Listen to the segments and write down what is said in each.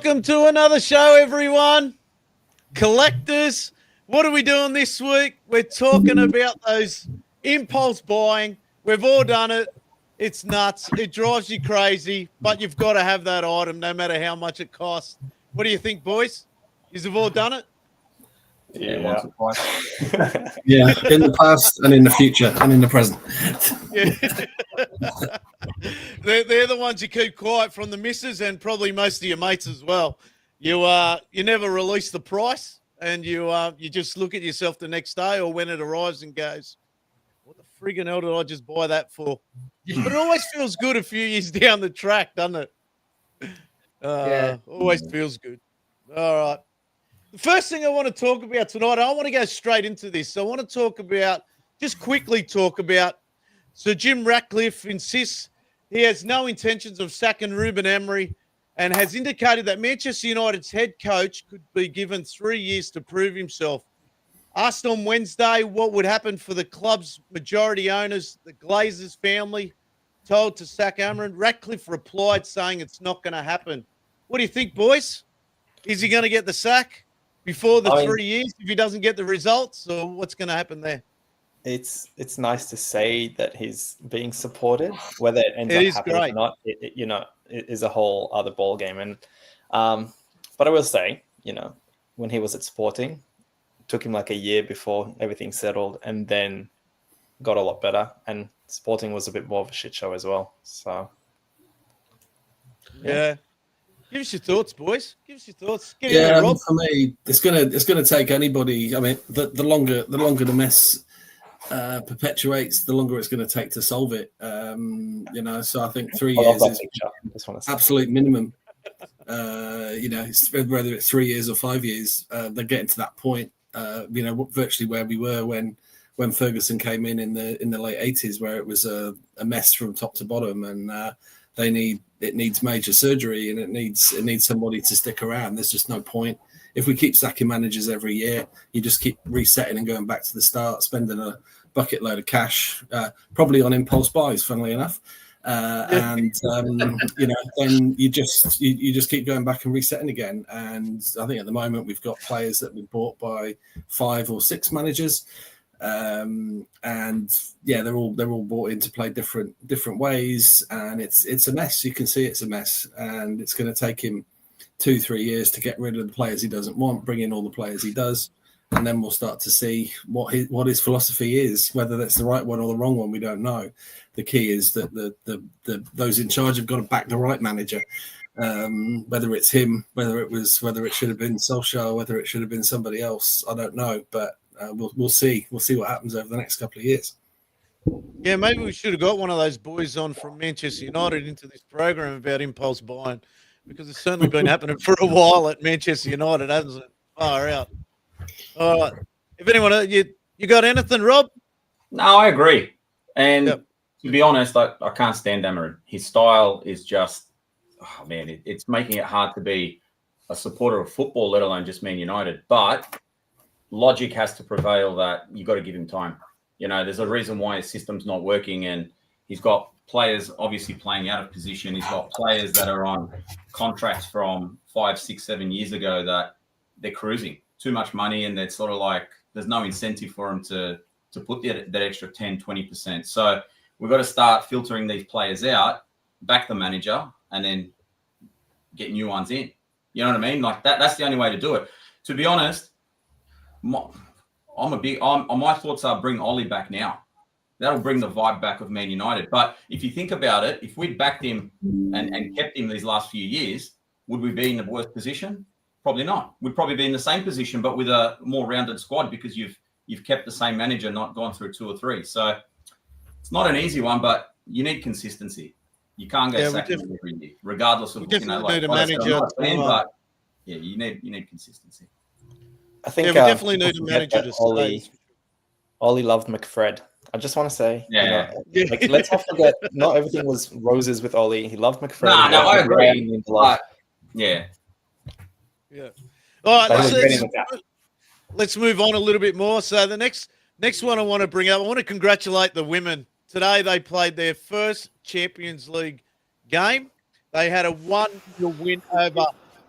Welcome to another show, everyone. Collectors, what are we doing this week? We're talking about those impulse buying. We've all done it. It's nuts. It drives you crazy, but you've got to have that item no matter how much it costs. What do you think, boys? You've all done it? Yeah, once or twice. Yeah, in the past and in the future and in the present. Yeah. They're the ones you keep quiet from the missus and probably most of your mates as well. You never release the price, and you just look at yourself the next day or when it arrives and goes, what the friggin' hell did I just buy that for? But it always feels good a few years down the track, doesn't it? Always feels good. All right. The first thing I want to talk about tonight, I want to go straight into this. So I want to quickly talk about Sir Jim Ratcliffe insists he has no intentions of sacking Ruben Amorim and has indicated that Manchester United's head coach could be given 3 years to prove himself. Asked on Wednesday what would happen for the club's majority owners, the Glazers family, told to sack Amorim, Ratcliffe replied saying it's not going to happen. What do you think, boys? Is he going to get the sack before the 3 years if he doesn't get the results, or what's going to happen there? It's nice to say that he's being supported. Whether it ends up happening or not, it is a whole other ball game. And but I will say, when he was at Sporting, it took him like a year before everything settled, and then got a lot better. And Sporting was a bit more of a shit show as well. So yeah. Give us your thoughts, boys. Give us your thoughts. For me, it's gonna take anybody. I mean, the longer the mess perpetuates, the longer it's going to take to solve it. So I think 3 years is absolute minimum. Whether it's 3 years or 5 years, they're getting to that point. Virtually where we were when Ferguson came in the late 80s, where it was a mess from top to bottom, and it needs major surgery, and it needs somebody to stick around. There's just no point. If we keep sacking managers every year, you just keep resetting and going back to the start, spending a bucket load of cash, probably on impulse buys, funnily enough. Then you just keep going back and resetting again. And I think at the moment we've got players that have been bought by 5 or 6 managers. They're all bought in to play different ways, and it's a mess. You can see it's a mess, and it's going to take him 2-3 years to get rid of the players he doesn't want, bring in all the players he does, and then we'll start to see what his philosophy is. Whether that's the right one or the wrong one, we don't know. The key is that the those in charge have got to back the right manager. Whether it's him, whether it should have been Solskjaer, whether it should have been somebody else, I don't know, but. We'll see. We'll see what happens over the next couple of years. Yeah, maybe we should have got one of those boys on from Manchester United into this program about impulse buying, because it's certainly been happening for a while at Manchester United, hasn't it? Far out. All right. If anyone, you got anything, Rob? No, I agree. And to be honest, I can't stand Amorim. His style is just, it's making it hard to be a supporter of football, let alone just Man United. But logic has to prevail that you got to give him time. There's a reason why his system's not working, and he's got players obviously playing out of position. He's got players that are on contracts from 5, 6, 7 years ago that they're cruising. Too much money, and they're sort of like there's no incentive for them to put that extra 10, 20%. So we've got to start filtering these players out, back the manager, and then get new ones in. You know what I mean? Like that's the only way to do it. To be honest, my thoughts are bring Ollie back now. That'll bring the vibe back of Man United. But if you think about it, if we'd backed him and kept him these last few years, would we be in the worst position? Probably not. We'd probably be in the same position, but with a more rounded squad, because you've kept the same manager, not gone through 2 or 3. So it's not an easy one, but you need consistency. You can't go sacking every year, regardless of need a manager. But you need consistency. I think we definitely need a manager to stay. Ollie loved McFred. I just want to say, let's not forget, not everything was roses with Ollie. He loved McFred. No, I agree. Yeah. All right, let's move on a little bit more. So the next one I want to bring up, I want to congratulate the women. Today they played their first Champions League game. They had a 1-0 win over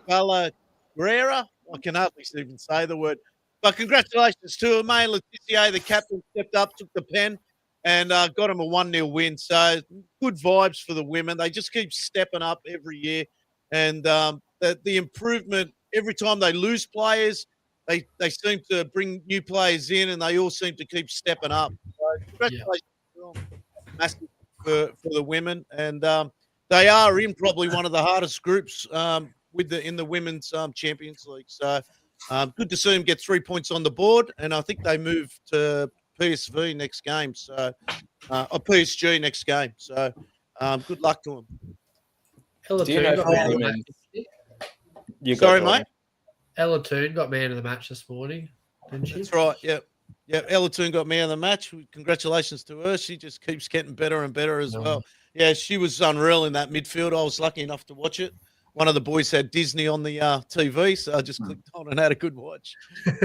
Guerrera. I can hardly even say the word. But congratulations to her, mate. Letitia, the captain, stepped up, took the pen, and got him a 1-0 win. So good vibes for the women. They just keep stepping up every year. And the improvement, every time they lose players, they seem to bring new players in, and they all seem to keep stepping up. So congratulations to them. Massive for the women. And they are in probably one of the hardest groups in the women's Champions League. So good to see them get 3 points on the board, and I think they move to PSV next game. So or PSG next game. So good luck to them. Ella Do you Toon know got for man of the women- match. Sorry, mate. Ella Toon got man of the match this morning, didn't she? That's right. Yeah. Ella Toon got man of the match. Congratulations to her. She just keeps getting better and better as well. Yeah, she was unreal in that midfield. I was lucky enough to watch it. One of the boys had Disney on the TV, so I just clicked on and had a good watch.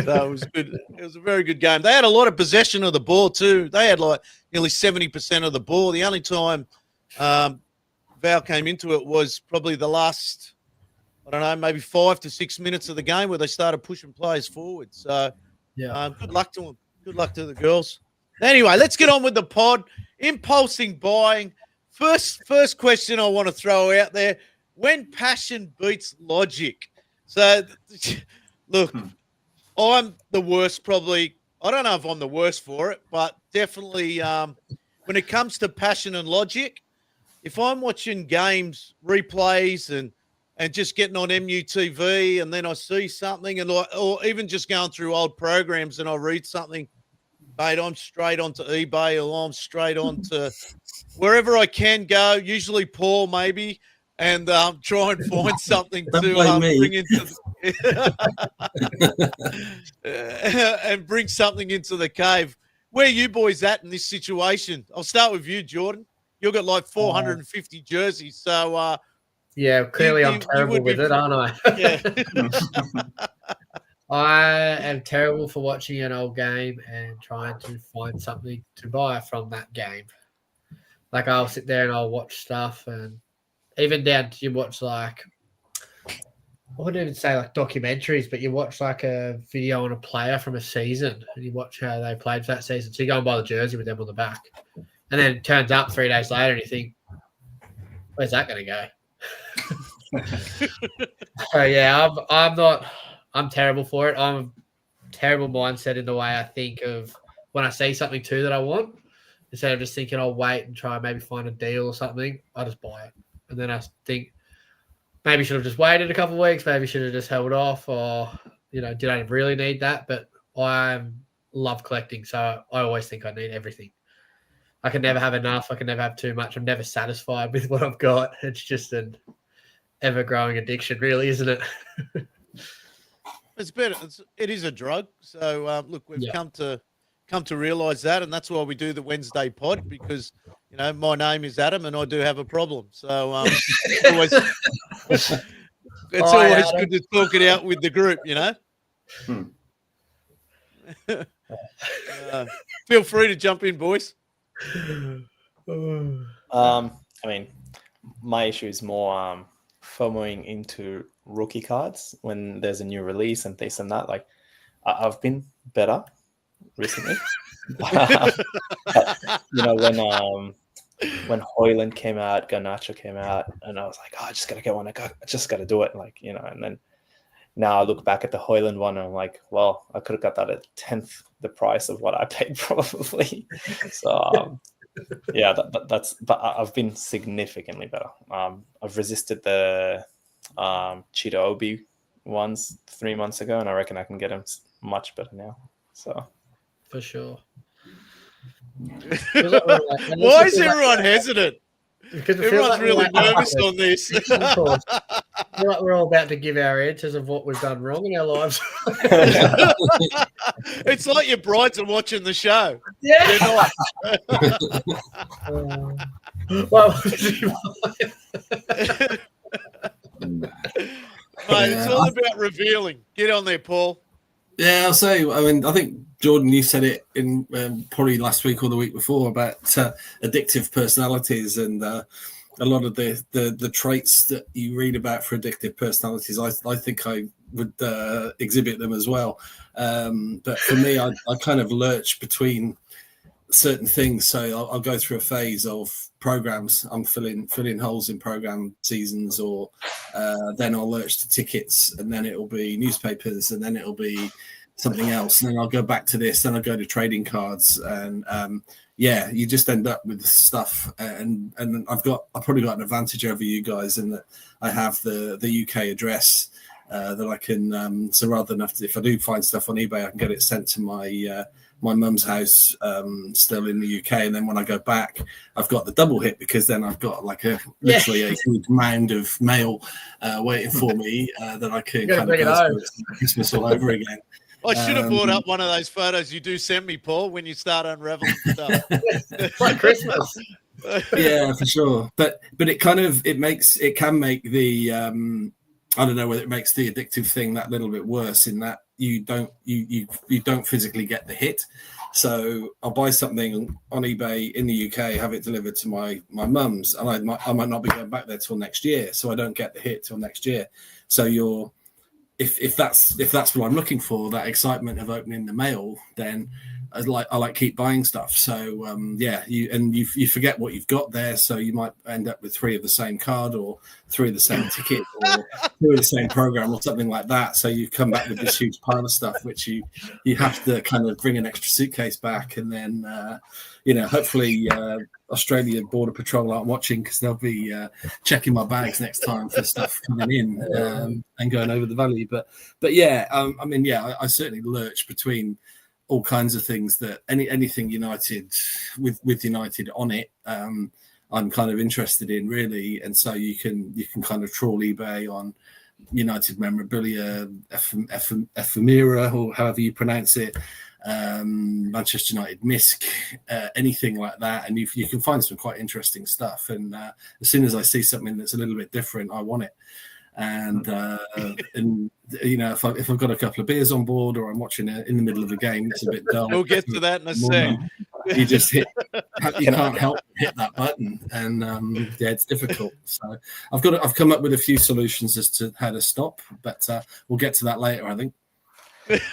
So it was good. It was a very good game. They had a lot of possession of the ball too. They had like nearly 70% of the ball. The only time Val came into it was probably the last, I don't know, maybe 5 to 6 minutes of the game where they started pushing players forward. So good luck to them. Good luck to the girls. Anyway, let's get on with the pod. Impulsive buying. First question I want to throw out there. When passion beats logic. So, look, I'm the worst probably. I don't know if I'm the worst for it, but definitely when it comes to passion and logic, if I'm watching games, replays, and just getting on MUTV, and then I see something, or even just going through old programs and I read something, mate, I'm straight onto eBay, or I'm straight onto wherever I can go, usually Paul maybe, and try and find something to bring into and bring something into the cave. Where are you boys at in this situation? I'll start with you, Jordan. You've got like 450 jerseys, so yeah, clearly I'm terrible with it, aren't I? Yeah. I am terrible for watching an old game and trying to find something to buy from that game. Like I'll sit there and I'll watch stuff, and even down to you watch like, I wouldn't even say like documentaries, but you watch like a video on a player from a season and you watch how they played for that season. So you go and buy the jersey with them on the back. And then it turns up 3 days later and you think, where's that going to go? So yeah, I'm terrible for it. I'm a terrible mindset in the way I think of when I see something too that I want. Instead of just thinking I'll wait and try and maybe find a deal or something, I just buy it. And then I think maybe should have just waited a couple of weeks, maybe should have just held off, or, did I really need that? But I love collecting, so I always think I need everything. I can never have enough. I can never have too much. I'm never satisfied with what I've got. It's just an ever-growing addiction, really, isn't it? It's better. It is a drug. So look, we've come to realize that, and that's why we do the Wednesday pod, because my name is Adam and I do have a problem. So it's always good to talk it out with the group. Feel free to jump in, boys. I mean, my issue is more FOMOing into rookie cards when there's a new release and this and that. Like, I've been better recently. But, when Hoyland came out, Garnacho came out, and I was like, I just gotta get one. I just gotta do it. And then now I look back at the Hoyland one and I'm like, well, I could have got that at 10th the price of what I paid probably. So but I've been significantly better. I've resisted the Cheetah Obi ones 3 months ago, and I reckon I can get them much better now. So for sure. Why is everyone hesitant? Because everyone's really nervous on this. Of course. I feel like we're all about to give our answers of what we've done wrong in our lives. It's like your brides are watching the show. Yeah. Mate, it's all about revealing. Get on there, Paul. Yeah, I'll say. I think Jordan, you said it in probably last week or the week before about addictive personalities, and a lot of the traits that you read about for addictive personalities, I think I would exhibit them as well. But for me, I kind of lurch between certain things. So I'll go through a phase of programs. I'm filling holes in program seasons, or then I'll lurch to tickets, and then it'll be newspapers, and then it'll be something else, and then I'll go back to this, then I'll go to trading cards, and you just end up with stuff. And I've probably got an advantage over you guys in that I have the UK address that I can. So rather than if I do find stuff on eBay, I can get it sent to my mum's house, still in the UK, and then when I go back, I've got the double hit, because then I've got like literally a huge mound of mail waiting for me that I can kind of go Christmas all over again. I should have brought up one of those photos you do send me, Paul, when you start unraveling stuff. It's like Christmas. Yeah, for sure. But it can make the I don't know whether it makes the addictive thing that little bit worse, in that you don't physically get the hit. So I'll buy something on eBay in the UK, have it delivered to my mum's, and I might not be going back there till next year, so I don't get the hit till next year. So if that's what I'm looking for, that excitement of opening the mail, then I like keep buying stuff. So you forget what you've got there, so you might end up with 3 of the same card, or 3 of the same ticket, or 2 of the same program, or something like that. So you come back with this huge pile of stuff, which you have to kind of bring an extra suitcase back, and then hopefully Australia Border Patrol aren't watching, because they'll be checking my bags next time for stuff coming in and going over the value. But I certainly lurch between all kinds of things, that anything United with United on it, I'm kind of interested in, really. And so you can kind of trawl eBay on United memorabilia, ephemera, or however you pronounce it, Manchester United misc, anything like that, and you can find some quite interesting stuff. And as soon as I see something that's a little bit different, I want it. And if I've got a couple of beers on board, or I'm watching it in the middle of a game that's a bit dull, we'll get to that in a sec. You just you can't help but hit that button, and it's difficult. So I've come up with a few solutions as to how to stop, but we'll get to that later, I think.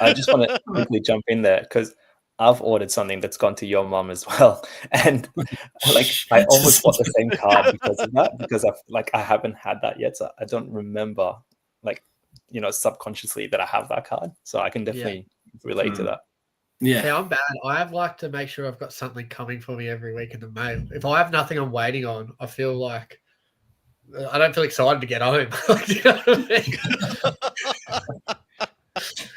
I just want to quickly jump in there, because I've ordered something that's gone to your mum as well, and I almost bought the same card because of that, because I haven't had that yet, so I don't remember subconsciously that I have that card, so I can definitely relate to that. Yeah, I'm bad. I have to make sure I've got something coming for me every week in the mail. If I have nothing I'm waiting on, I feel like I don't feel excited to get home. You know what I mean?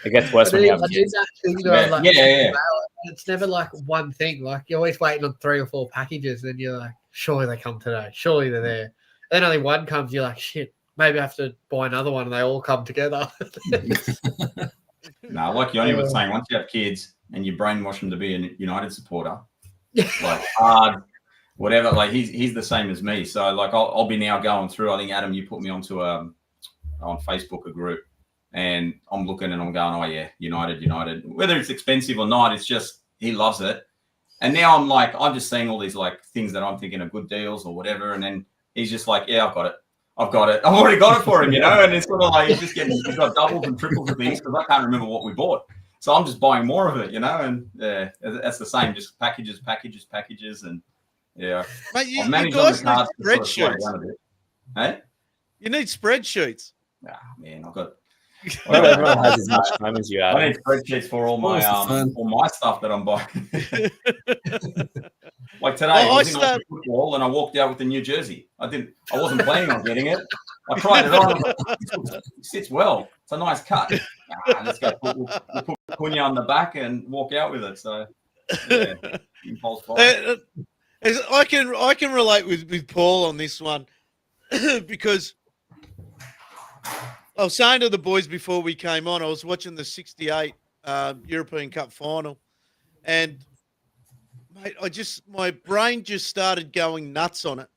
It gets worse when you have kids. It's never like one thing. Like, you're always waiting on 3 or 4 packages, and you're like, surely they come today. Surely they're there. And then only one comes. You're like, shit, maybe I have to buy another one, and they all come together. No, like Yoni was saying, once you have kids and you brainwash them to be a United supporter, like hard, whatever. Like he's the same as me. So like I'll be now going through. I think Adam, you put me onto on Facebook a group. And I'm looking and I'm going, oh, yeah, United. Whether it's expensive or not, it's just he loves it. And now I'm just seeing all these like things that I'm thinking are good deals or whatever. And then he's just like, yeah, I've got it. I've already got it for him, And it's sort of like he's got doubles and triples of things, because I can't remember what we bought. So I'm just buying more of it, And that's the same, just packages. And yeah. But you guys need spreadsheets. Hey? You need spreadsheets. Ah, man, I've got... Well, everyone has as much time as you have. I need spreadsheets for all my stuff that I'm buying. Like today, I was in football and I walked out with the new jersey. I wasn't planning on getting it. I tried it on. It sits well. It's a nice cut. Let's go. We'll put Cunha on the back and walk out with it. So, yeah, impulse buying. I can relate with Paul on this one because I was saying to the boys before we came on, I was watching the 68 European Cup final, and mate, my brain just started going nuts on it.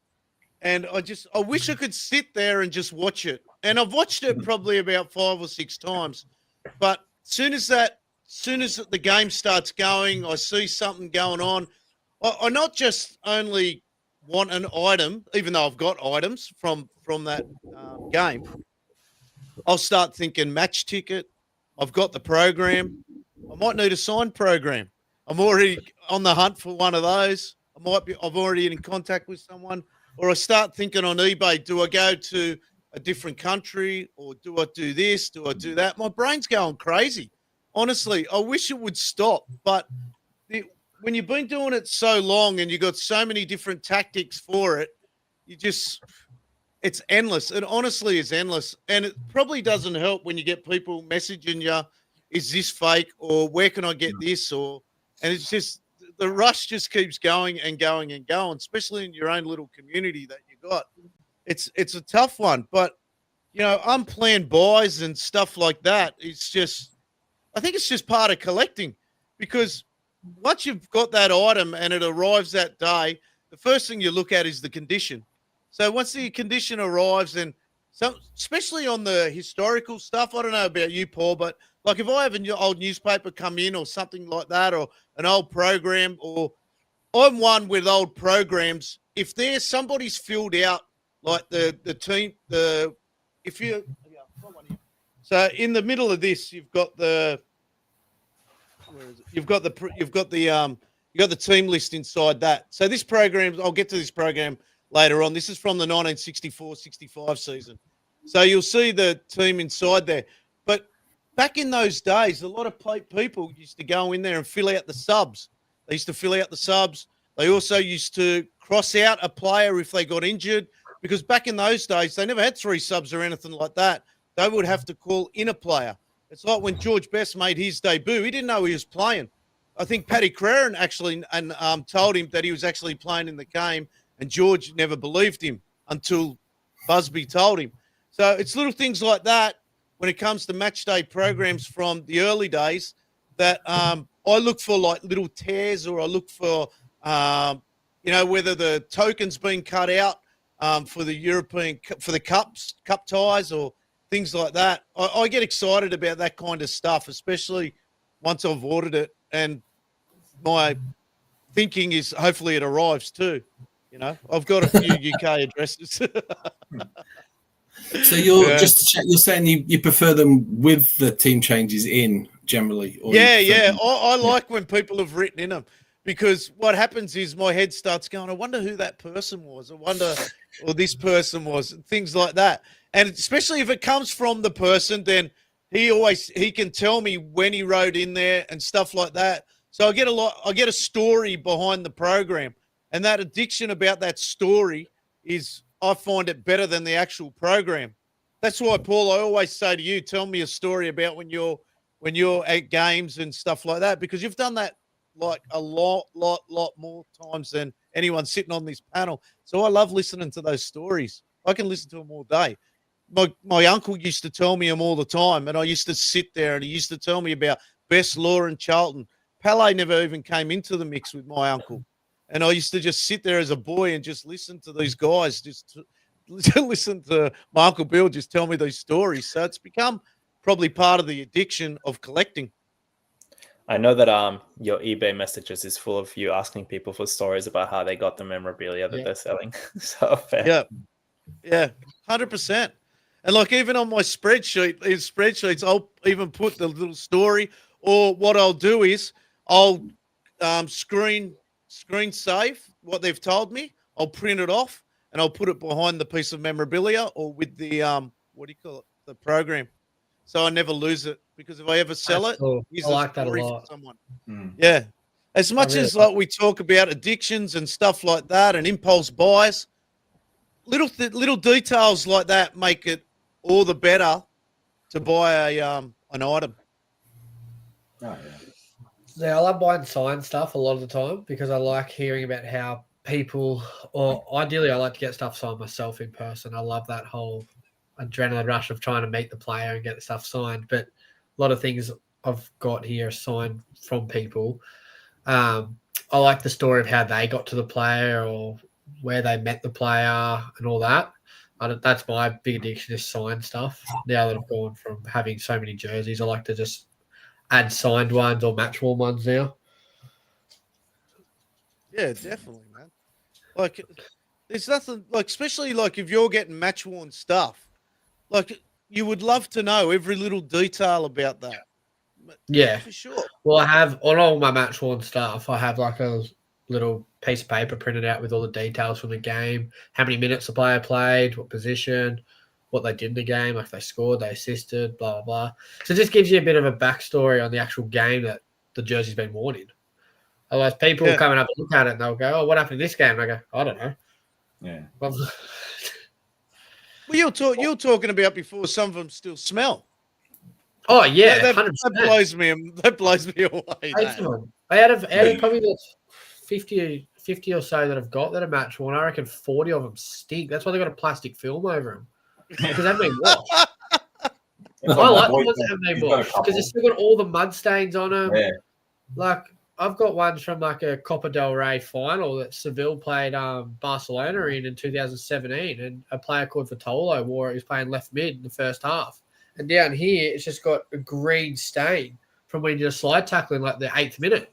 And I wish I could sit there and just watch it. And I've watched it probably about 5 or 6 times. But soon as the game starts going, I see something going on. I not just only want an item, even though I've got items from that game, I'll start thinking match ticket. I've got the program. I might need a signed program. I'm already on the hunt for one of those. I've already in contact with someone, or I start thinking on eBay, do I go to a different country, or do I do this? Do I do that? My brain's going crazy. Honestly, I wish it would stop, but when you've been doing it so long and you've got so many different tactics for it, it's endless. It honestly is endless. And it probably doesn't help when you get people messaging you, is this fake, or where can I get this? And it's just, the rush just keeps going and going and going, especially in your own little community that you got. It's a tough one, but unplanned buys and stuff like that, I think it's just part of collecting, because once you've got that item and it arrives that day, the first thing you look at is the condition. So once the condition arrives, and especially on the historical stuff, I don't know about you, Paul, but like if I have an old newspaper come in or something like that, or an old program, or I'm one with old programs, if there's somebody's filled out like the team, so in the middle of this, you've got the team list inside that. So this program, I'll get to this program later on. This is from the 1964-65 season. So you'll see the team inside there. But back in those days, a lot of people used to go in there and fill out the subs. They used to fill out the subs. They also used to cross out a player if they got injured, because back in those days, they never had 3 subs or anything like that. They would have to call in a player. It's like when George Best made his debut. He didn't know he was playing. I think Paddy Crerand actually told him that he was actually playing in the game, and George never believed him until Busby told him. So it's little things like that when it comes to match day programs from the early days that I look for, like little tears, or I look for, whether the token's been cut out for the cup ties, or things like that. I get excited about that kind of stuff, especially once I've ordered it. And my thinking is hopefully it arrives too. I've got a few UK addresses. So just to check, you're saying you prefer them with the team changes in generally? Or I like when people have written in them, because what happens is my head starts going, I wonder who that person was. I wonder, or this person was, things like that. And especially if it comes from the person, then he can tell me when he wrote in there and stuff like that. So I get a story behind the program, and that addiction about that story is, I find it better than the actual program. That's why, Paul, I always say to you, tell me a story about when you're at games and stuff like that, because you've done that like a lot more times than anyone sitting on this panel. So I love listening to those stories. I can listen to them all day. My uncle used to tell me them all the time, and I used to sit there and he used to tell me about Best Law and Charlton. Pele never even came into the mix with my uncle. And I used to just sit there as a boy and just listen to these guys, listen to my Uncle Bill just tell me these stories. So it's become probably part of the addiction of collecting. I know that your eBay messages is full of you asking people for stories about how they got the memorabilia that they're selling. So fair. Yeah, 100%. And like even on my spreadsheets, I'll even put the little story, or what I'll do is I'll screen save what they've told me. I'll print it off and I'll put it behind the piece of memorabilia, or with the the program, so I never lose it, because if I ever sell it, cool. here's I like a that a story lot. for someone. Yeah, as much as like we talk about addictions and stuff like that and impulse buys, little details like that make it all the better to buy an item. Oh, Yeah, I love buying signed stuff a lot of the time, because I like hearing about how people, or ideally I like to get stuff signed myself in person. I love that whole adrenaline rush of trying to meet the player and get the stuff signed. But a lot of things I've got here signed from people. I like the story of how they got to the player, or where they met the player and all that. That's my big addiction, is signed stuff. Now that I've gone from having so many jerseys, I like to just add signed ones or match worn ones now. Yeah, definitely, man. Like there's nothing like, especially like if you're getting match worn stuff, like you would love to know every little detail about that. Yeah, for sure. Well, I have on all my match worn stuff. I have like a little piece of paper printed out with all the details from the game, how many minutes the player played, what position, what they did in the game, like if they scored, they assisted, blah blah blah. So it just gives you a bit of a backstory on the actual game that the jersey's been worn in. Otherwise, people will come and have a look at it and they'll go, "Oh, what happened in this game?" And I go, "I don't know." Yeah. Well, you're talking about before some of them still smell. Oh yeah, that 100%. blows me. That blows me away. Out of probably the 50 or so that I've got that are match worn, I reckon 40 of them stink. That's why they got a plastic film over them because they've been washed. I like the ones that have been washed because they've still got all the mud stains on them. Yeah. Like I've got ones from like a Copa del Rey final that Seville played Barcelona in 2017, and a player called Vitolo wore it. He was playing left mid in the first half. And down here, it's just got a green stain from when you did a slide tackle in like the 8th minute.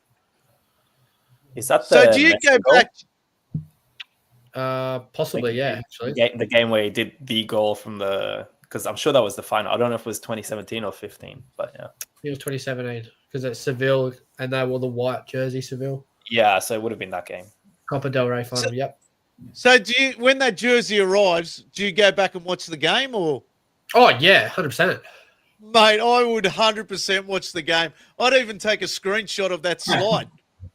Is that so? Do you go back? Possibly, yeah. Actually, the game where he did the goal from because I'm sure that was the final. I don't know if it was 2017 or 15, but yeah, it was 2017 because it's Seville and they wore the white jersey. Seville. Yeah, so it would have been that game. Copa del Rey final. Yep. So do you, when that jersey arrives, do you go back and watch the game or? Oh yeah, 100%. Mate, I would 100% watch the game. I'd even take a screenshot of that slide.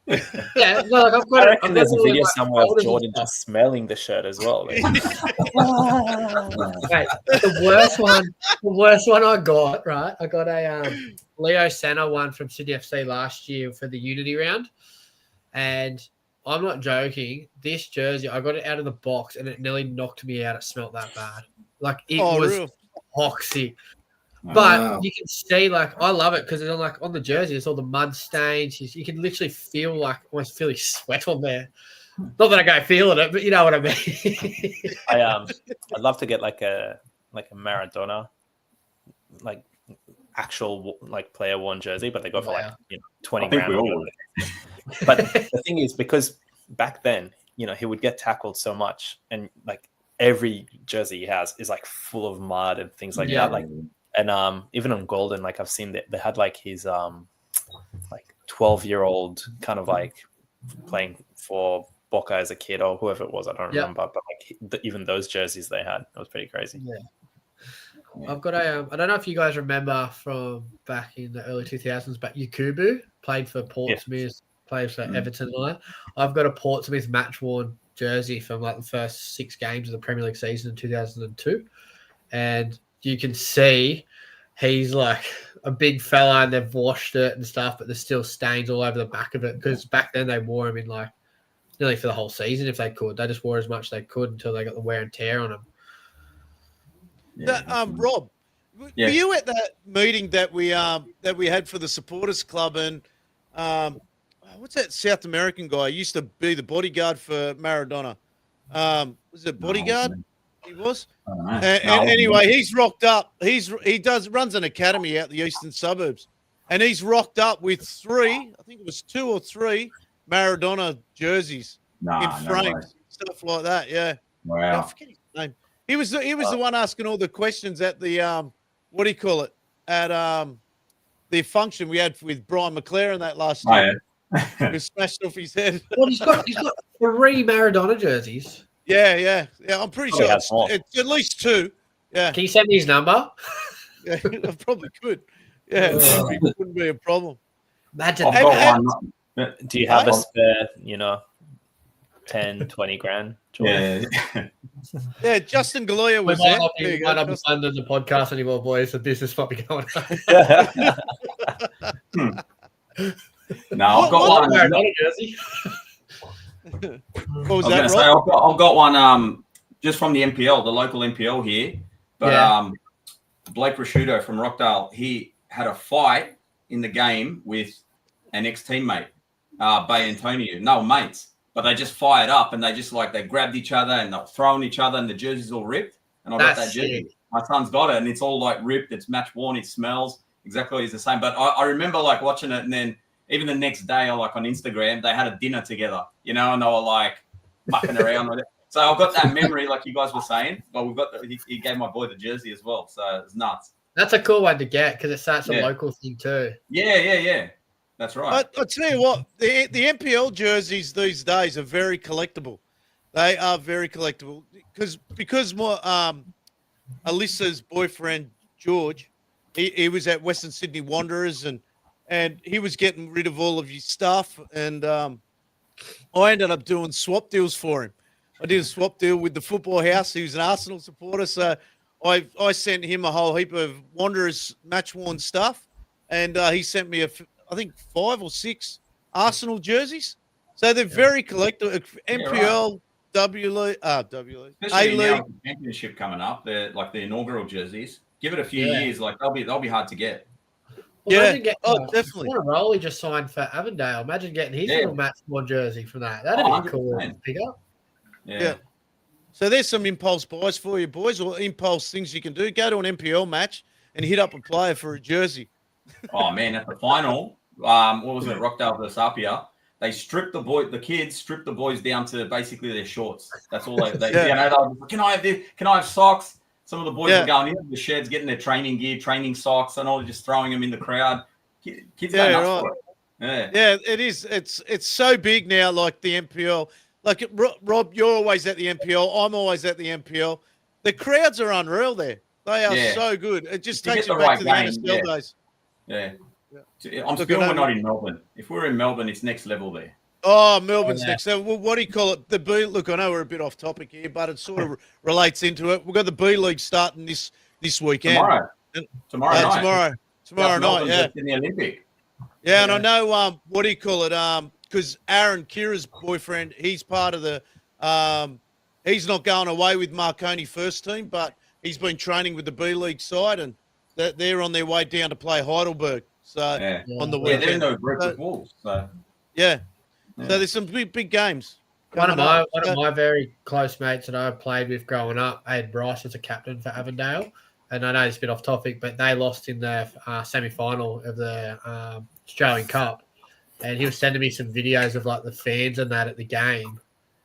Yeah, no, like I reckon there's a video somewhere of Jordan just smelling the shirt as well. Mate, the worst one I got, right? I got a Leo Senna one from Sydney FC last year for the Unity round. And I'm not joking. This jersey, I got it out of the box and it nearly knocked me out. It smelled that bad. Like it was real? toxic. But you can see, like, I love it because it's on the jersey. It's all the mud stains. You can literally feel almost feel his sweat on there. Not that I go feeling it, but you know what I mean. I'd love to get like a Maradona, like actual like player worn jersey, but they go for like 20 grand. But the thing is, because back then, he would get tackled so much, and like every jersey he has is like full of mud and things like that. Like. And even on Golden, like I've seen that they had like his like 12-year-old kind of like playing for Boca as a kid or whoever it was, I don't remember. But like even those jerseys they had, it was pretty crazy. Yeah. I've got I don't know if you guys remember from back in the early 2000s, but Yakubu played for Portsmouth, played for Everton and all that. I've got a Portsmouth match worn jersey from like the first 6 games of the Premier League season in 2002, and you can see he's like a big fella and they've washed it and stuff, but there's still stains all over the back of it because back then they wore him in like nearly for the whole season if they could. They just wore as much as they could until they got the wear and tear on them. Yeah. Rob, were you at that meeting that we had for the supporters club and what's that South American guy? He used to be the bodyguard for Maradona. Was it bodyguard? He was. Anyway, he's rocked up. He runs an academy out the eastern suburbs, and he's rocked up with 3. I think it was 2 or 3 Maradona jerseys in frames, stuff like that. Yeah. Wow. I forget his name. He was the one asking all the questions at the what do you call it at the function we had with Brian McLaren that last year. He smashed off his head. Well, he's got 3 Maradona jerseys. Yeah. I'm pretty sure it's at least 2. Yeah. Can you send me his number? Yeah, I probably could. Yeah, it wouldn't be a problem. Imagine. Do you have a spare, 10, 20 grand? Yeah. Yeah, Justin Galea was there. We might not be under the podcast anymore, boys. The business might be going on. No, I've got one. Jersey. What was that, Rob? I've got one just from the NPL, the local NPL here. But Blake Rashudo from Rockdale, he had a fight in the game with an ex-teammate, Bay Antonio. No, mates. But they just fired up and they grabbed each other and they're throwing each other and the jersey's all ripped. And I got that jersey. Sick. My son's got it and it's all like ripped. It's match worn. It smells exactly the same. But I remember like watching it and then even the next day, like on Instagram, they had a dinner together, and they were like mucking around with it. So I've got that memory, like you guys were saying. But we've got he gave my boy the jersey as well, so it's nuts. That's a cool one to get because it's such a local thing too. Yeah. That's right. I'll tell you what, the NPL jerseys these days are very collectible. They are very collectible because more Alyssa's boyfriend George, he was at Western Sydney Wanderers and he was getting rid of all of his stuff, and I ended up doing swap deals for him. I did a swap deal with the Football House. He was an Arsenal supporter, so I sent him a whole heap of Wanderers match-worn stuff, and he sent me I think 5 or 6 Arsenal jerseys. So they're very collectible. NPL, W League, Especially A-League. now with the championship coming up, they're like the inaugural jerseys. Give it a few years, like they'll be hard to get. Well, definitely. What a role he just signed for Avondale. Imagine getting his little match-worn jersey from that. That'd be cool to pick up. Yeah. So there's some impulse buys for you boys, or impulse things you can do. Go to an NPL match and hit up a player for a jersey. Oh man, at the final, what was it, Rockdale versus Apia? They stripped the kids stripped the boys down to basically their shorts. That's all they can I have this? Can I have socks? Some of the boys were going into the sheds, getting their training gear, training socks, and all, just throwing them in the crowd. Kids go nuts for it. Yeah, it is. It's so big now, like the NPL. Like, Rob, you're always at the NPL. I'm always at the NPL. The crowds are unreal there. They are so good. It just takes you back to the NSL days. Yeah. I'm still we're not in Melbourne. If we're in Melbourne, it's next level there. Oh, Melbourne's next. So what do you call it? The B. Look, I know we're a bit off topic here, but it sort of relates into it. We've got the B League starting this weekend. Tomorrow night. Tomorrow night. Yeah. In the Olympic. Yeah, and I know. What do you call it? Because Aaron Kira's boyfriend, he's part of the. He's not going away with Marconi first team, but he's been training with the B League side, and they're on their way down to play Heidelberg. So on the weekend, they're no group of Wolves. So so there's some big games. One of my very close mates that I played with growing up, Aid Bryce, was a captain for Avondale, and I know it's a bit off topic, but they lost in the semi-final of the Australian Cup, and he was sending me some videos of like the fans and that at the game,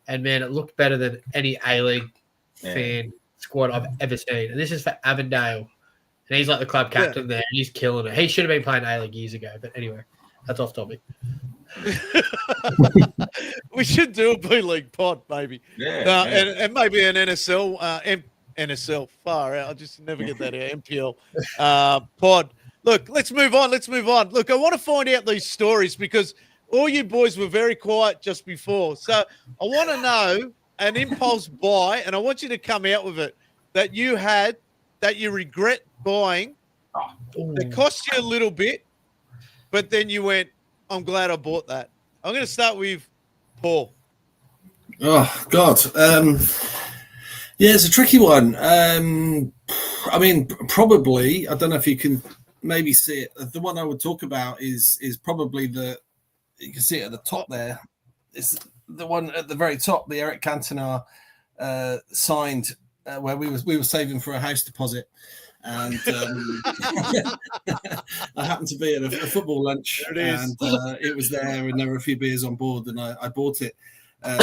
and man, it looked better than any A-League fan squad I've ever seen, and this is for Avondale. And he's like the club captain there. And he's killing it. He should have been playing A-League years ago. But anyway, that's off topic. We should do a B-League pod, maybe. And maybe an NSL. NSL, far out. I just never get that out. NPL pod. Look, let's move on. Look, I want to find out these stories because all you boys were very quiet just before. So I want to know an impulse buy, and I want you to come out with it, that you had, that you regret buying, that cost you a little bit, but then you went, I'm glad I bought that. I'm going to start with Paul. Oh, God. It's a tricky one. I mean, probably, I don't know if you can maybe see it. The one I would talk about is probably you can see it at the top there. It's the one at the very top, the Eric Cantona signed where we were saving for a house deposit. And I happened to be at a football lunch, and it was there, and there were a few beers on board, and I bought it. And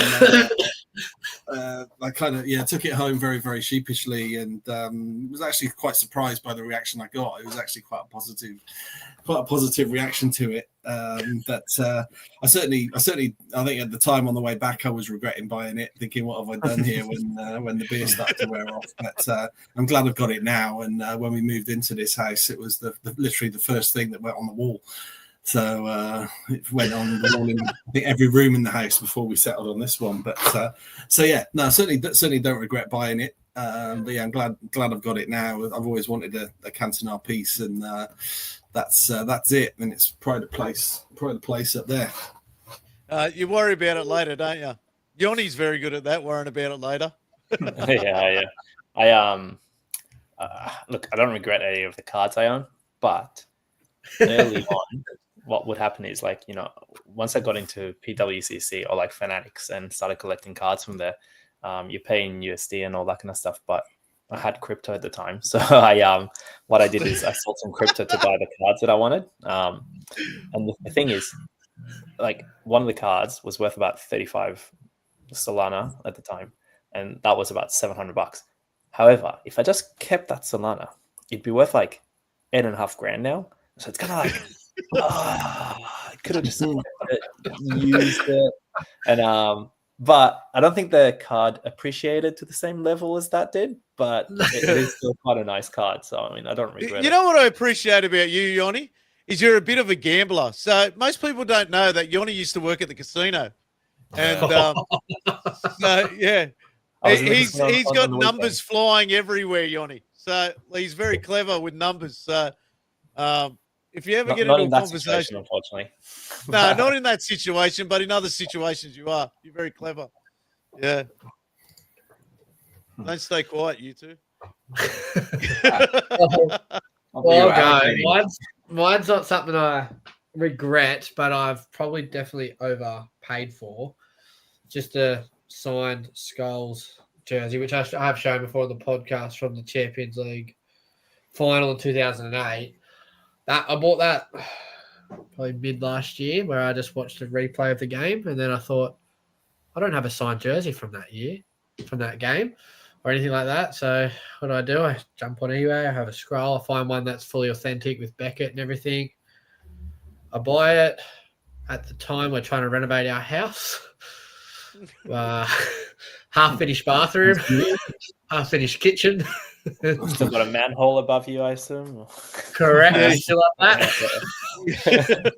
I kind of took it home very, very sheepishly, and was actually quite surprised by the reaction I got. It was actually quite a positive reaction to it. But I certainly I think at the time on the way back I was regretting buying it, thinking what have I done here when the beer started to wear off. But I'm glad I've got it now. And when we moved into this house, it was literally the first thing that went on the wall. So it went on the wall in I think every room in the house before we settled on this one. But certainly don't regret buying it. But yeah, I'm glad I've got it now. I've always wanted a Cantona piece, and that's it. And it's pride of place up there. You worry about it later, don't you? Johnny's very good at that, worrying about it later. Yeah. I look, I don't regret any of the cards I own, but early on, what would happen is, like, once I got into PWCC or like Fanatics and started collecting cards from there, you're paying USD and all that kind of stuff. But I had crypto at the time, so what I did is I sold some crypto to buy the cards that I wanted. And the thing is, like, one of the cards was worth about 35 Solana at the time, and that was about $700. However, if I just kept that Solana, it'd be worth like $8,500 now. So it's kind of like, I could have just used it. And but I don't think the card appreciated to the same level as that did. But it is still quite a nice card. So I mean, I don't regret it. You know what I appreciate about you, Yoni, is you're a bit of a gambler. So most people don't know that Yoni used to work at the casino, and so yeah. He's got numbers flying everywhere, Yoni. So he's very clever with numbers. So if you ever get into a conversation, unfortunately, no, not in that situation, but in other situations, you are. You're very clever. Yeah. Don't stay quiet, you two. Mine's not something I regret, but I've probably definitely overpaid for. Just a signed Skulls jersey, which I have shown before on the podcast from the Champions League final in 2008. I bought that probably mid last year, where I just watched a replay of the game, and then I thought, I don't have a signed jersey from that game, or anything like that. So what do? I jump on eBay, I have a scroll, I find one that's fully authentic with Beckett and everything. I buy it. At the time, we're trying to renovate our house. Half-finished bathroom, half-finished kitchen. Still got a manhole above you, I assume. Correct. Still like that.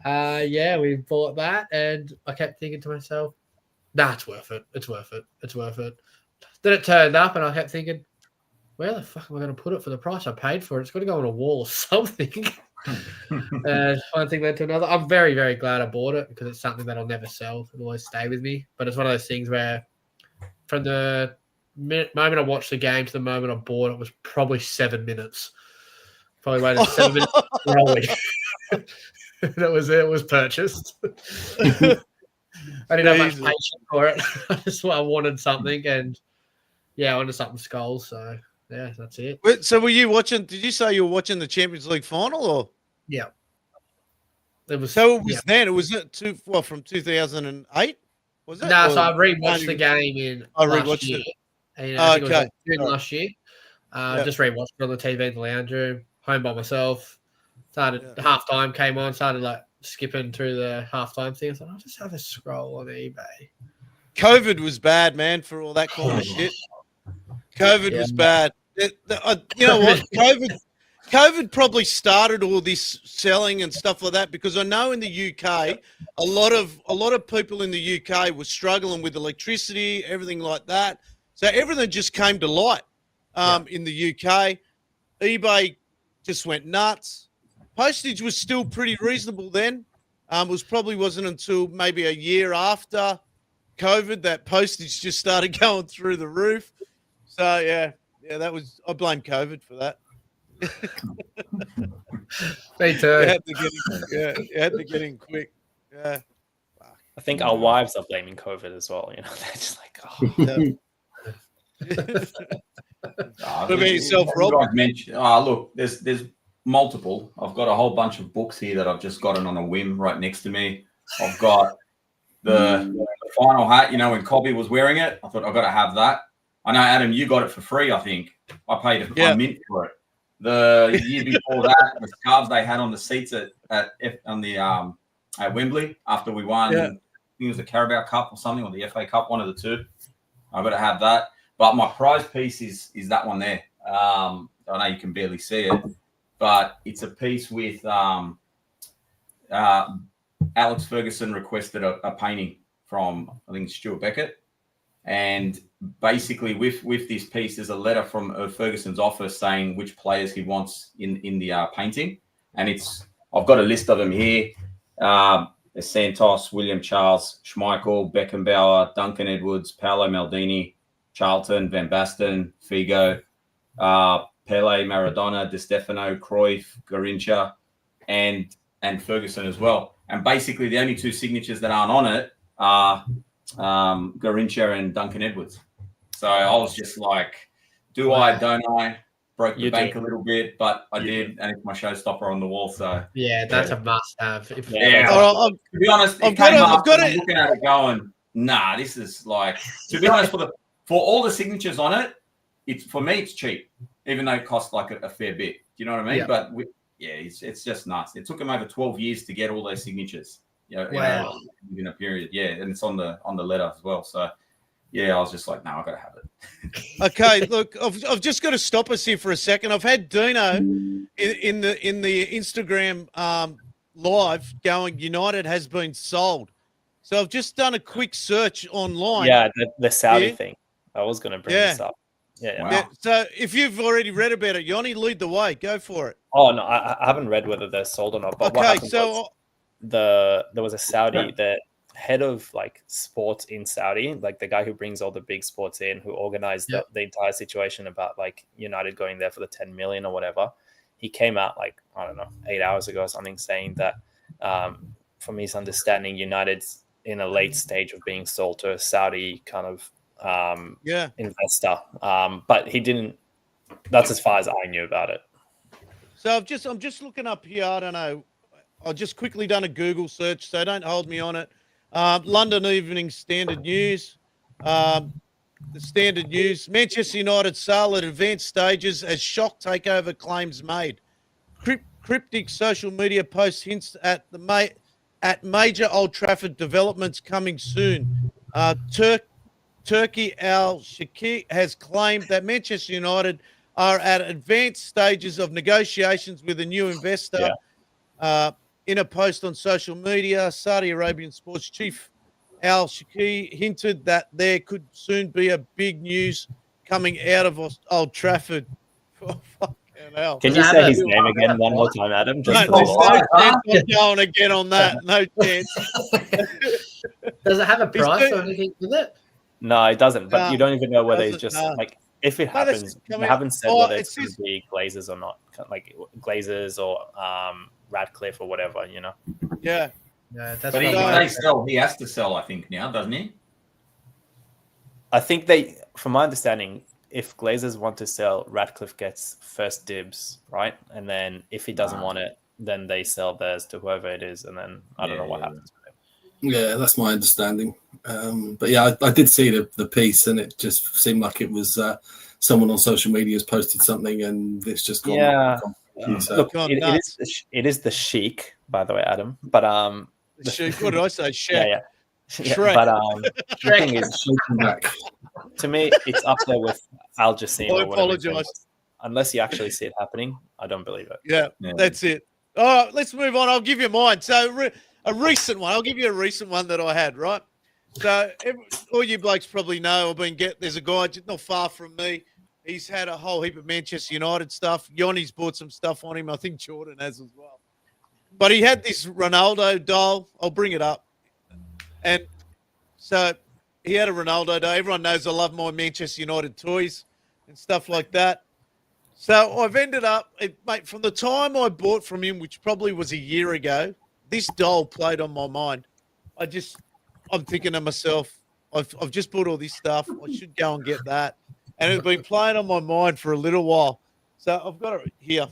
And we bought that, and I kept thinking to myself, "Nah, it's worth it. It's worth it. It's worth it." Then it turned up, and I kept thinking, "Where the fuck am I going to put it for the price I paid for it? It's got to go on a wall or something." And one thing led to another. I'm very, very glad I bought it, because it's something that'll never sell. It'll always stay with me. But it's one of those things where, from the moment I watched the game to the moment I bought it, was probably 7 minutes. Probably waited 7 minutes. And it was purchased. I didn't have much patience for it. I wanted something, and I wanted something Skulls. So yeah, that's it. So were you watching? Did you say you were watching the Champions League final, or? Yeah. It was. So it was then. It was from 2008. Was it? No, so I rewatched the game in last year. And I think it was June last year. Just rewatched it on the TV in the lounge room, home by myself. Started halftime came on, started like skipping through the halftime thing. I thought, I'll just have a scroll on eBay. COVID was bad, man, for all that kind of shit. COVID was bad. You know what? COVID probably started all this selling and stuff like that, because I know in the UK, a lot of people in the UK were struggling with electricity, everything like that. So everything just came to light in the UK. eBay just went nuts. Postage was still pretty reasonable then. Wasn't until maybe a year after COVID that postage just started going through the roof. So I blame COVID for that. Me too. You had to get in quick. Yeah. I think our wives are blaming COVID as well. You know, they're just like, What about yourself, Rob? Look, there's multiple. I've got a whole bunch of books here that I've just gotten on a whim right next to me. I've got the final hat, when Cobby was wearing it. I thought I've got to have that. I know, Adam, you got it for free, I think. I paid a mint for it. The year before that, the scarves they had on the seats at Wembley after we won. I think it was the Carabao Cup or something, or the FA Cup, one of the two. I've got to have that. But my prize piece is that one there. I know you can barely see it, but it's a piece with Alex Ferguson requested a painting from, I think, Stuart Beckett. And basically with this piece, there's a letter from Ferguson's office saying which players he wants in the painting. And I've got a list of them here. There's Santos, William Charles, Schmeichel, Beckenbauer, Duncan Edwards, Paolo Maldini, Charlton, Van Basten, Figo, Pele, Maradona, Di Stefano, Cruyff, Garincha, and Ferguson as well. And basically the only two signatures that aren't on it are Garincha and Duncan Edwards. So I was just like, do I, don't I? Broke the bank a little bit, but I did, and it's my showstopper on the wall. So that's a must-have. To be honest, I'm looking at it going, nah, this is like, to be honest, for all the signatures on it, for me it's cheap, even though it costs like a fair bit. Do you know what I mean? Yeah. But it's just nuts. It took him over 12 years to get all those signatures. Wow. In a period, and it's on the letter as well. So I was just like, no, I gotta have it. Okay, look, I've just got to stop us here for a second. I've had Dino in the Instagram live going, United has been sold. So I've just done a quick search online. Yeah, the Saudi thing. I was going to bring this up. Yeah. Wow. Yeah. So if you've already read about it, Yoni, lead the way. Go for it. Oh no, I haven't read whether they're sold or not. But what happened was there was a Saudi, the head of like sports in Saudi, like the guy who brings all the big sports in, who organized the entire situation about like United going there for the 10 million or whatever. He came out like, I don't know, 8 hours ago or something, saying that from his understanding, United's in a late stage of being sold to a Saudi kind of investor. But he didn't. That's as far as I knew about it. So I'm just looking up here. I don't know. I've just quickly done a Google search, so don't hold me on it. London Evening Standard News. The Standard News. Manchester United sale at advanced stages as shock takeover claims made. Cryptic social media post hints at major Old Trafford developments coming soon. Turkey Al-Sheikh has claimed that Manchester United are at advanced stages of negotiations with a new investor. In a post on social media, Saudi Arabian sports chief Al-Sheikh hinted that there could soon be a big news coming out of Old Trafford. Oh, fucking hell. Can you say his name again one more time, Adam? There's no chance I'm going again on that. No chance. Does it have a price or anything with it? No, it doesn't. But you don't even know whether it's just like, if it happens, they haven't said whether it's going to be Glazers or not, like Glazers or Radcliffe or whatever, you know. Yeah, that's. But he has to sell, I think, now, doesn't he? I think from my understanding, if Glazers want to sell, Radcliffe gets first dibs, right? And then if he doesn't want it, then they sell theirs to whoever it is, and then I don't know what happens. Yeah, that's my understanding. But yeah, I did see the piece, and it just seemed like it was someone on social media has posted something, and it's just gone. Yeah. So. Look, it is the Sheik, by the way, Adam. But the Sheik. What did I say? Yeah. But the thing is, to me, it's up there with Al Jassim. I apologize. Unless you actually see it happening, I don't believe it. Yeah, that's it. All right, let's move on. I'll give you mine. So a recent one. I'll give you a recent one that I had. Right. So all you blokes probably know. There's a guy not far from me. He's had a whole heap of Manchester United stuff. Yoni's bought some stuff on him. I think Jordan has as well. But he had this Ronaldo doll. I'll bring it up. And so he had a Ronaldo doll. Everyone knows I love my Manchester United toys and stuff like that. So I've ended up, mate, from the time I bought from him, which probably was a year ago, this doll played on my mind. I'm thinking to myself, I've just bought all this stuff. I should go and get that. And it's been playing on my mind for a little while. So I've got it here.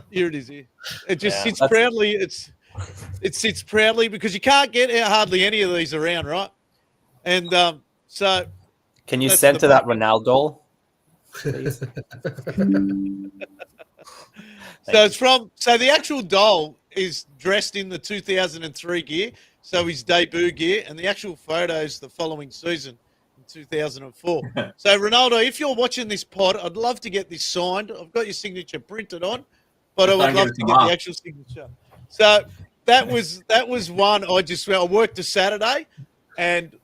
Here it is here. It just sits proudly. It sits proudly because you can't get hardly any of these around, right? And so can you send to that Ronaldo, please? So the actual doll is dressed in the 2003 gear, so his debut gear, and the actual photos the following season. 2004. So Ronaldo, if you're watching this pod, I'd love to get this signed. I've got your signature printed on, but I would love to get the actual signature. So that was one. I worked a Saturday, and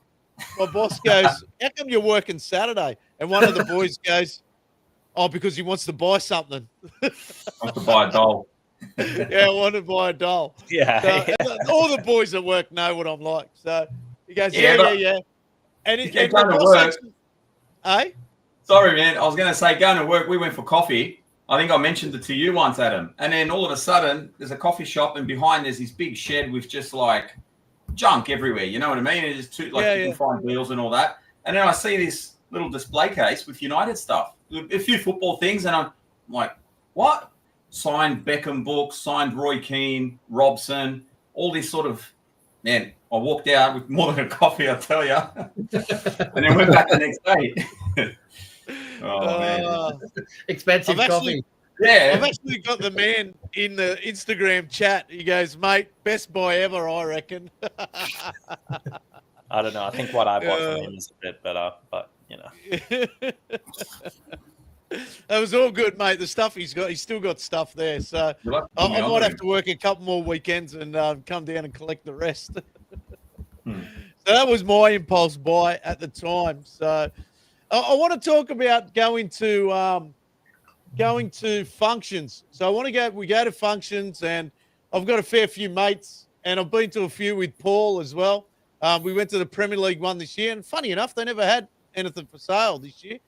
my boss goes, "How come you're working Saturday?" And one of the boys goes, "Oh, because he wants to buy something." Wants to buy a doll. Yeah, I want to buy a doll. Yeah. So, all the boys at work know what I'm like. So he goes, yeah. And going to work. Sorry, man. I was going to say, going to work, we went for coffee. I think I mentioned it to you once, Adam. And then all of a sudden, there's a coffee shop, and behind there's this big shed with just like junk everywhere. You know what I mean? It's just you can find deals and all that. And then I see this little display case with United stuff, a few football things, and I'm like, what? Signed Beckham books, signed Roy Keane, Robson, all this sort of man, I walked out with more than a coffee, I tell you, and then went back the next day. Man, expensive coffee. I've actually got the man in the Instagram chat. He goes, mate, best buy ever, I reckon. I don't know. I think what I bought from him is a bit better, but That was all good, mate. The stuff he's still got stuff there. So I might have to work a couple more weekends and come down and collect the rest. So that was my impulse buy at the time. So I want to talk about going to functions. So we go to functions, and I've got a fair few mates, and I've been to a few with Paul as well. We went to the Premier League one this year, and funny enough, they never had anything for sale this year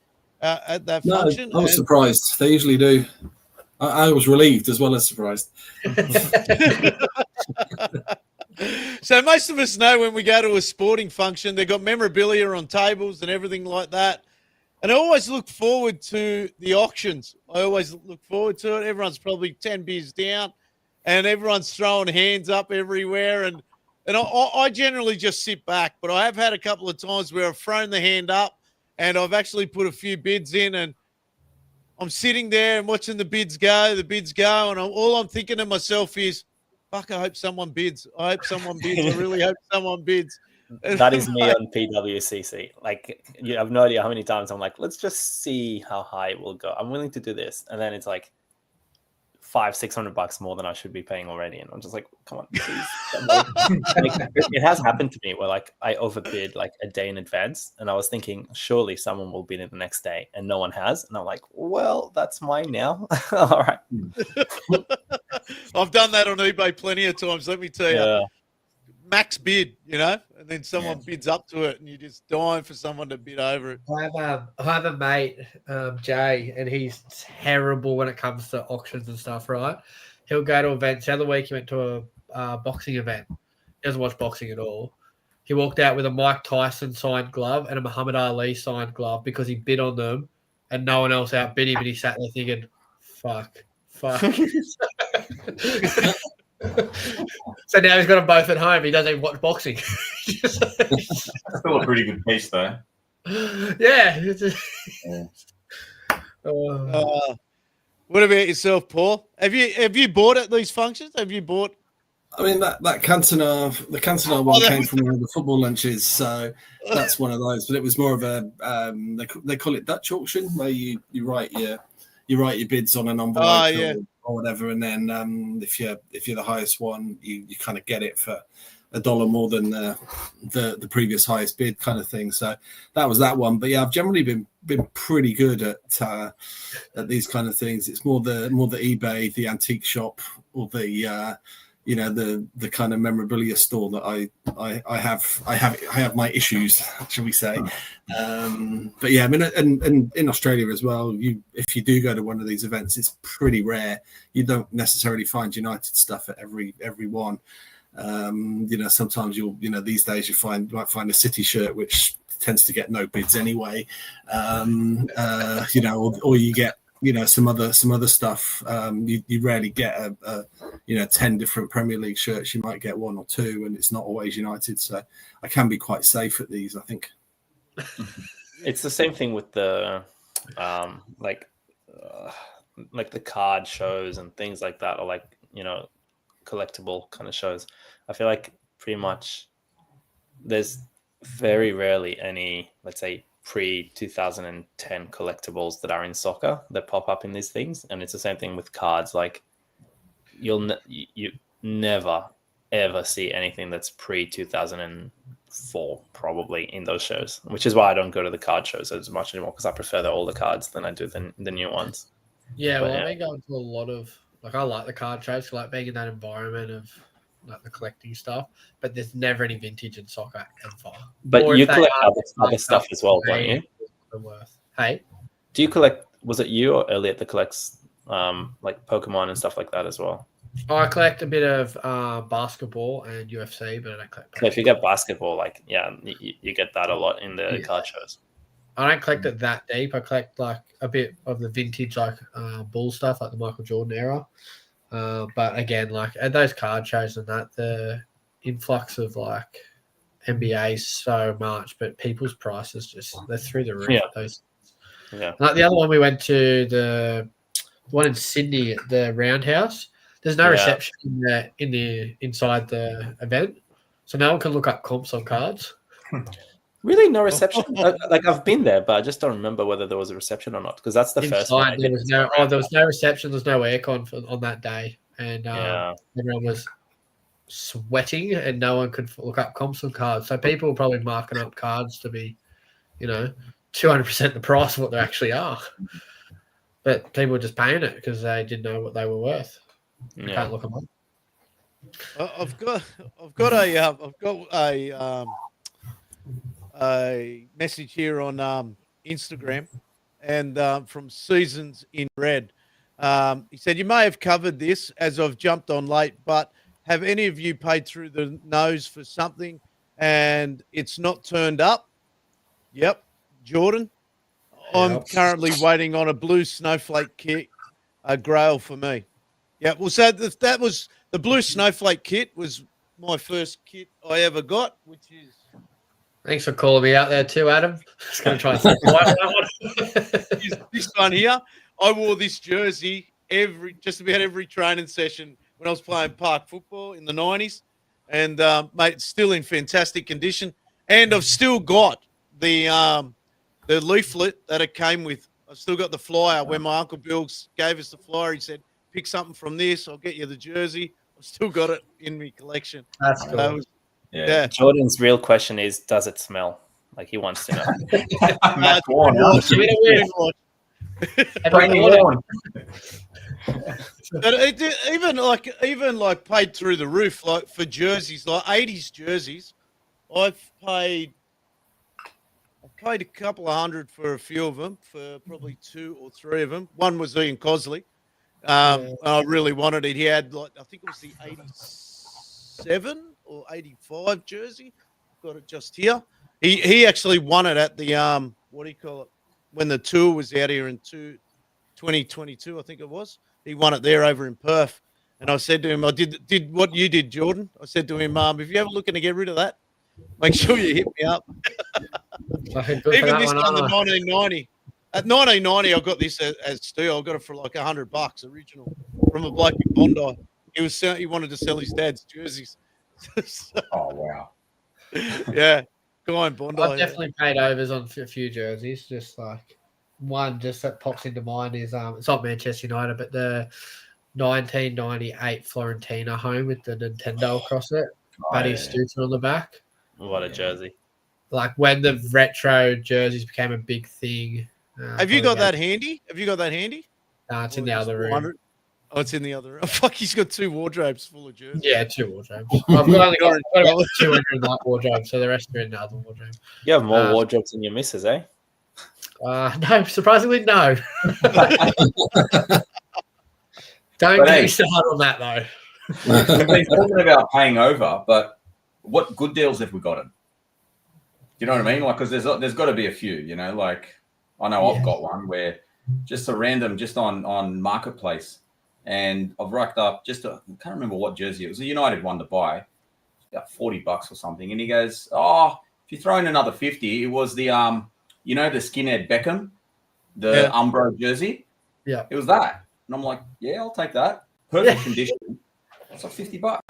at that function. I was surprised. They usually do. I was relieved as well as surprised. So most of us know when we go to a sporting function, they've got memorabilia on tables and everything like that. And I always look forward to the auctions. I always look forward to it. Everyone's probably 10 beers down, and everyone's throwing hands up everywhere. And I generally just sit back, but I have had a couple of times where I've thrown the hand up and I've actually put a few bids in, and I'm sitting there and watching the bids go, and all I'm thinking to myself is, fuck, I hope someone bids. I hope someone bids. I really hope someone bids. That is me on PWCC. Like, you have no idea how many times I'm like, let's just see how high it will go. I'm willing to do this. And then it's like $500-600 more than I should be paying already. And I'm just like, come on, please. It has happened to me where like I overbid like a day in advance. And I was thinking, surely someone will bid it the next day. And no one has. And I'm like, well, that's mine now. All right. I've done that on eBay plenty of times. Let me tell you. Max bid, and then someone bids up to it, and you're just dying for someone to bid over it. I have a mate, Jay, and he's terrible when it comes to auctions and stuff, right? He'll go to events. The other week he went to a boxing event. He doesn't watch boxing at all. He walked out with a Mike Tyson signed glove and a Muhammad Ali signed glove because he bid on them, and no one else outbid him, and he sat there thinking, fuck. So now he's got them both at home. He doesn't even watch boxing. Still a pretty good piece, though. Yeah. What about yourself, Paul? Have you bought at these functions? Have you bought? I mean, the Cantona one came from one of the football lunches, so that's one of those. But it was more of a they call it Dutch auction, where you write your bids on an envelope or whatever, and then if you're the highest one, you kind of get it for $1 more than the previous highest bid, kind of thing. So that was that one. But yeah, I've generally been pretty good at these kind of things. It's more the eBay, the antique shop, or the the kind of memorabilia store that I have my issues, shall we say. But yeah, I mean, and in Australia as well, if you do go to one of these events, it's pretty rare. You don't necessarily find United stuff at every one. Sometimes these days you might find a City shirt, which tends to get no bids anyway. Or you get some other stuff. You rarely get a 10 different Premier League shirts. You might get one or two, and it's not always United. So I can be quite safe at these, I think. It's the same thing with the like the card shows and things like that, or like collectible kind of shows. I feel like pretty much there's very rarely any, let's say, pre-2010 collectibles that are in soccer that pop up in these things. And it's the same thing with cards. Like you never ever see anything that's pre-2004 probably in those shows, which is why I don't go to the card shows as much anymore, because I prefer the older cards than I do the new ones. Yeah, I've been going to a lot of, I like the card shows, like being in that environment of like the collecting stuff, but there's never any vintage in soccer ever. But you collect other stuff as well, don't you? Hey, do you collect? Was it you or Elliot that collects like Pokemon and stuff like that as well? I collect a bit of basketball and UFC, but I don't collect. So if you get basketball, you get that a lot in the card shows. I don't collect it that deep. I collect like a bit of the vintage, like Bull stuff, like the Michael Jordan era. But again, like at those card shows and that, influx of like NBA so much, but people's prices they're through the roof. Yeah. Those. Yeah. Like the other one we went to, the one in Sydney at the Roundhouse. There's no reception in the inside the event, so no one can look up comps on cards. Really, no reception. Like I've been there, but I just don't remember whether there was a reception or not because that's the first one. There was no reception. There's no aircon on that day, and everyone was sweating, and no one could look up comps on cards. So people were probably marking up cards to be, 200% the price of what they actually are. But people were just paying it because they didn't know what they were worth. You can't look them up. I've got a message here on Instagram, and from Seasons in Red. He said, "You may have covered this as I've jumped on late, but have any of you paid through the nose for something and it's not turned up?" Yep, Jordan. I'm currently waiting on a blue snowflake kit, a grail for me. Yeah, well, so that was the blue snowflake kit was my first kit I ever got, which is. Thanks for calling me out there too, Adam. Just going to try and say that one. This one here, I wore this jersey just about every training session when I was playing park football in the 90s, and mate, it's still in fantastic condition. And I've still got the leaflet that it came with. I've still got the flyer when my Uncle Bill gave us the flyer. He said, "Pick something from this. I'll get you the jersey." I've still got it in my collection. That's cool. Yeah. Jordan's real question is, does it smell? Like he wants to know. But even paid through the roof, like for jerseys, like 80s jerseys. I've paid a couple of hundred for a few of them, for probably 2 or 3 of them. One was Ian Cosley. I really wanted it. He had I think it was the 87 or 85 jersey. Got it just here. He actually won it at the what do you call it? When the tour was out here in 2022, I think it was. He won it there over in Perth. And I said to him, I did what you did, Jordan. I said to him, if you're ever looking to get rid of that, make sure you hit me up. Even this one, the 1990. At 1990, I got this as steel. I got it for like $100 original from a bloke in Bondi. He wanted to sell his dad's jerseys. So, oh wow! Yeah, guy in Bondi. I've definitely paid overs on a few jerseys. Just like one, just that pops into mind is it's not Manchester United, but the 1998 Florentina home with the Nintendo across it, Buddy Stutzen on the back. What a jersey! Like when the retro jerseys became a big thing. Have you got that handy? No, it's in the other room. Oh, it's in the other room. Fuck, he's got 2 wardrobes full of jerseys. Yeah, 2 wardrobes. I've only got about 200 in that wardrobe, so the rest are in the other wardrobe. You have more wardrobes than your missus, eh? No, surprisingly, no. Don't get me started on that, though. We've been talking about paying over, but what good deals have we gotten? Do you know what I mean? Like, because there's got to be a few, like I know I've got one where just a random, just on Marketplace, and I've racked up I can't remember what jersey it was. A United one to buy, about $40 or something. And he goes, "Oh, if you throw in another 50, it was the the skinhead Beckham, the Umbro jersey. Yeah, it was that." And I'm like, "Yeah, I'll take that. Perfect condition. It's like $50."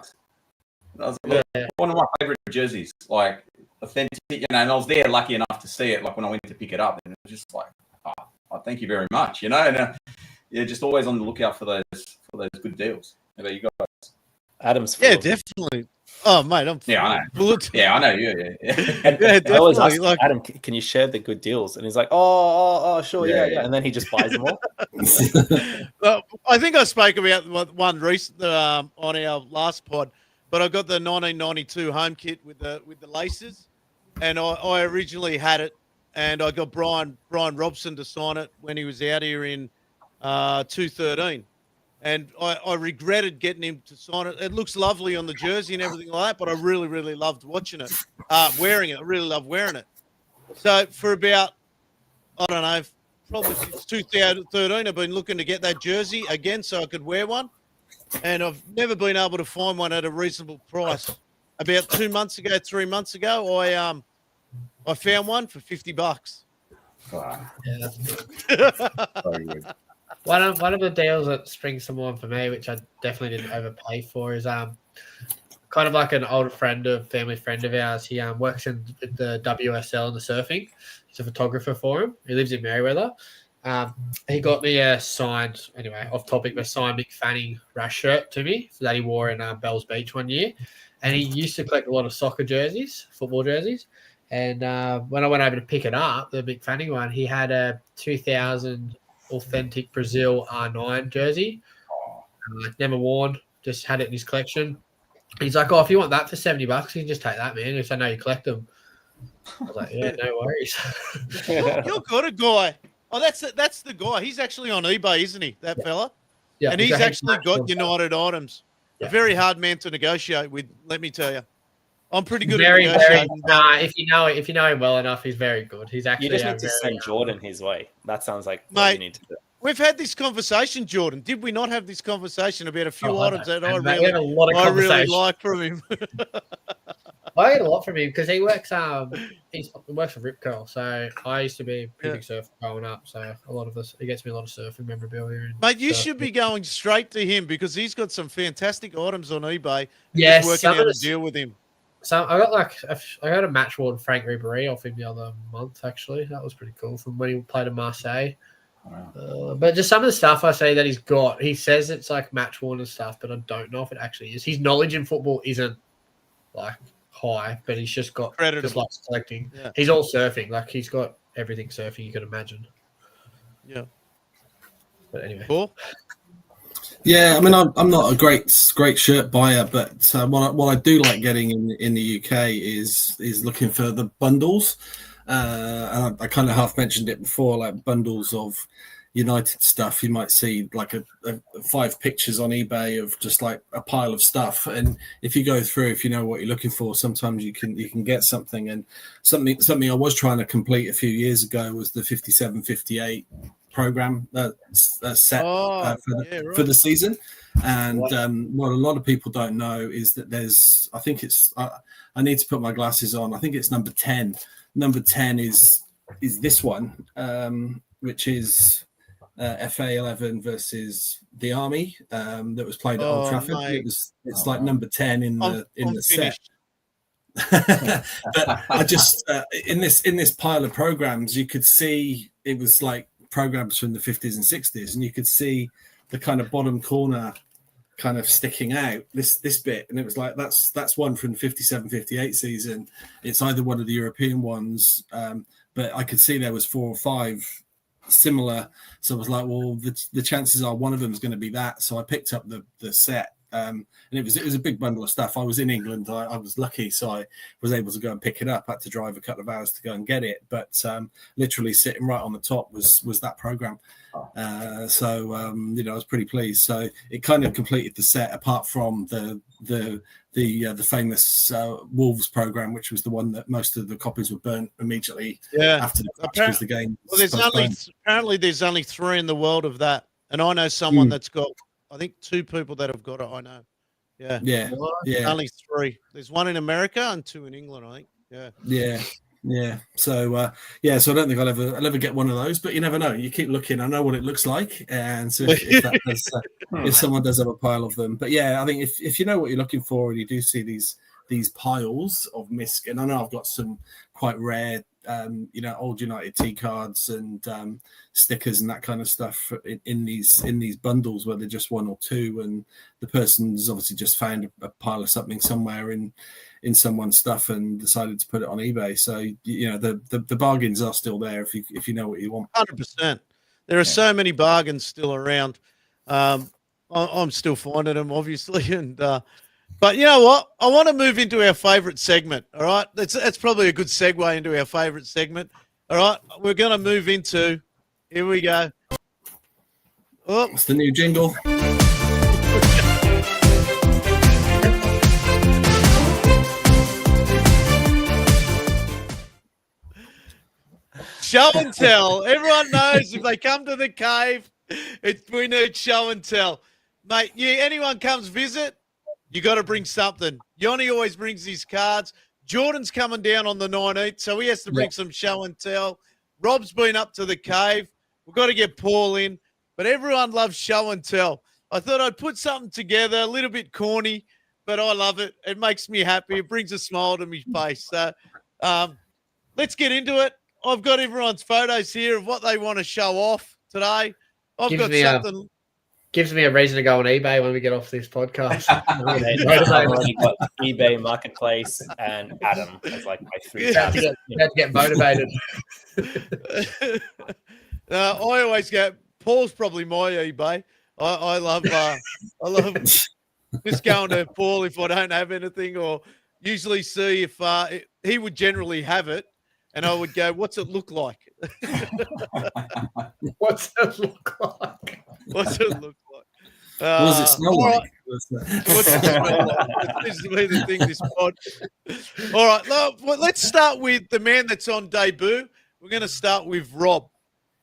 And I was like, one of my favorite jerseys, like authentic, and I was there lucky enough to see it, like when I went to pick it up, and it was just like, oh, thank you very much, And just always on the lookout for those good deals. How about you guys? Adam's definitely. Oh, mate, I know. Yeah, I know you. Yeah, I always ask Adam, can you share the good deals? And he's like, oh, sure, yeah. And then he just buys them all. Well, I think I spoke about one recent on our last pod, but I got the 1992 home kit with the laces, and I originally had it, and I got Brian Robson to sign it when he was out here in 2013. And I regretted getting him to sign it. It looks lovely on the jersey and everything like that, but I really, really loved watching it, wearing it. I really love wearing it. So for about, I don't know, probably since 2013, I've been looking to get that jersey again so I could wear one. And I've never been able to find one at a reasonable price. about 2 months ago, 3 months ago, I found one for $50. Wow. Yeah, that's good. Very good. One of the deals that springs to mind for me, which I definitely didn't overpay for, is kind of like an old family friend of ours. He works in the WSL and the surfing. He's a photographer for him. He lives in Merriweather. He got me a signed, anyway, off topic, but signed Mick Fanning rash shirt to me that he wore in Bells Beach one year. And he used to collect a lot of soccer jerseys, football jerseys. And when I went over to pick it up, the Mick Fanning one, he had a 2000 authentic Brazil R9 jersey. Never worn, just had it in his collection. He's like, "Oh, if you want that for $70, you can just take that, man. If I know you collect them." I was like, "Yeah, no worries." You're good, a guy. Oh, that's the guy. He's actually on eBay, isn't he? That fella. Yeah, And he's actually got United items. Yeah. A very hard man to negotiate with. Let me tell you, I'm pretty good at negotiating. If you know him well enough, he's very good. He's actually. You just need to send Jordan his way. That sounds like what you need to do. We've had this conversation, Jordan. Did we not have this conversation about a few items that I really like from him? I get a lot from him because he works he works for Rip Curl. So I used to be a pretty big surfer growing up. So a lot of this, he gets me a lot of surfing memorabilia. Mate, you should be going straight to him because he's got some fantastic items on eBay. Yes, working out a deal with him. So I got a match award Frank Ribéry off him the other month. Actually, that was pretty cool from when he played in Marseille. Wow. But just some of the stuff I say that he's got, he says it's like match worn and stuff, but I don't know if it actually is. His knowledge in football isn't like high, but he's just got just likes collecting. Yeah. He's all surfing, like he's got everything surfing you could imagine. Yeah. But anyway. Cool. Yeah, I mean, I'm not a great shirt buyer, but what I do like getting in the UK is looking for the bundles. And I kind of half mentioned it before, like bundles of United stuff. You might see like a 5 pictures on eBay of just like a pile of stuff, and if you go through, if you know what you're looking for, sometimes you can get something. And something I was trying to complete a few years ago was the 57-58 program set for the season. And what a lot of people don't know is that there's, I think it's, I need to put my glasses on. I think it's number 10. Number 10 is this one, which is FA 11 versus the Army that was played at Old Trafford. Mate. It's like number 10 in the set. But I just in this pile of programs, you could see it was like programs from the 50s and 60s, and you could see the kind of bottom corner kind of sticking out this bit, and it was like that's one from the 57-58 season. It's either one of the European ones, but I could see there was 4 or 5 similar, so I was like, well, the chances are one of them is going to be that. So I picked up the set, and it was a big bundle of stuff. I was in England, I was lucky, so I was able to go and pick it up. I had to drive a couple of hours to go and get it, but literally sitting right on the top was that program. So I was pretty pleased. So it kind of completed the set, apart from the famous Wolves program, which was the one that most of the copies were burnt immediately after the game. Well, apparently there's only 3 in the world of that, and I know someone that's got, I think 2 people that have got it. I know. Yeah. Only 3. There's 1 in America and 2 in England, I think. Yeah. So so I don't think I'll ever get one of those, but you never know. You keep looking. I know what it looks like, and so if someone does have a pile of them, but yeah, I think if you know what you're looking for, and you do see these piles of MISC, and I know I've got some quite rare, old United T cards and stickers and that kind of stuff in these bundles where they're just 1 or 2, and the person's obviously just found a pile of something somewhere in someone's stuff and decided to put it on eBay. So the bargains are still there if you know what you want. 100%. There are so many bargains still around. I'm still finding them, obviously, and but you know what? I want to move into our favourite segment. All right, that's probably a good segue into our favourite segment. All right, we're going to move into. Here we go. Oh, it's the new jingle. Show and tell. Everyone knows if they come to the cave, we need show and tell. Mate, anyone comes visit, You got to bring something. Yoni always brings his cards. Jordan's coming down on the 19th, so he has to bring some show and tell. Rob's been up to the cave. We've got to get Paul in, but everyone loves show and tell. I thought I'd put something together, a little bit corny, but I love it. It makes me happy. It brings a smile to my face. So let's get into it. I've got everyone's photos here of what they want to show off today. I've got something. Gives me a reason to go on eBay when we get off this podcast. I've already got eBay Marketplace and Adam as like my 3 tabs. You have to get motivated. I always go. Paul's probably my eBay. I love just going to Paul if I don't have anything, or usually see if he would generally have it, and I would go, "What's it look like?" What's it look like? What's it look like? What does it smell like? What's it smell like? It seems to be the thing this pod. All right, let's start with the man that's on debut. We're going to start with Rob.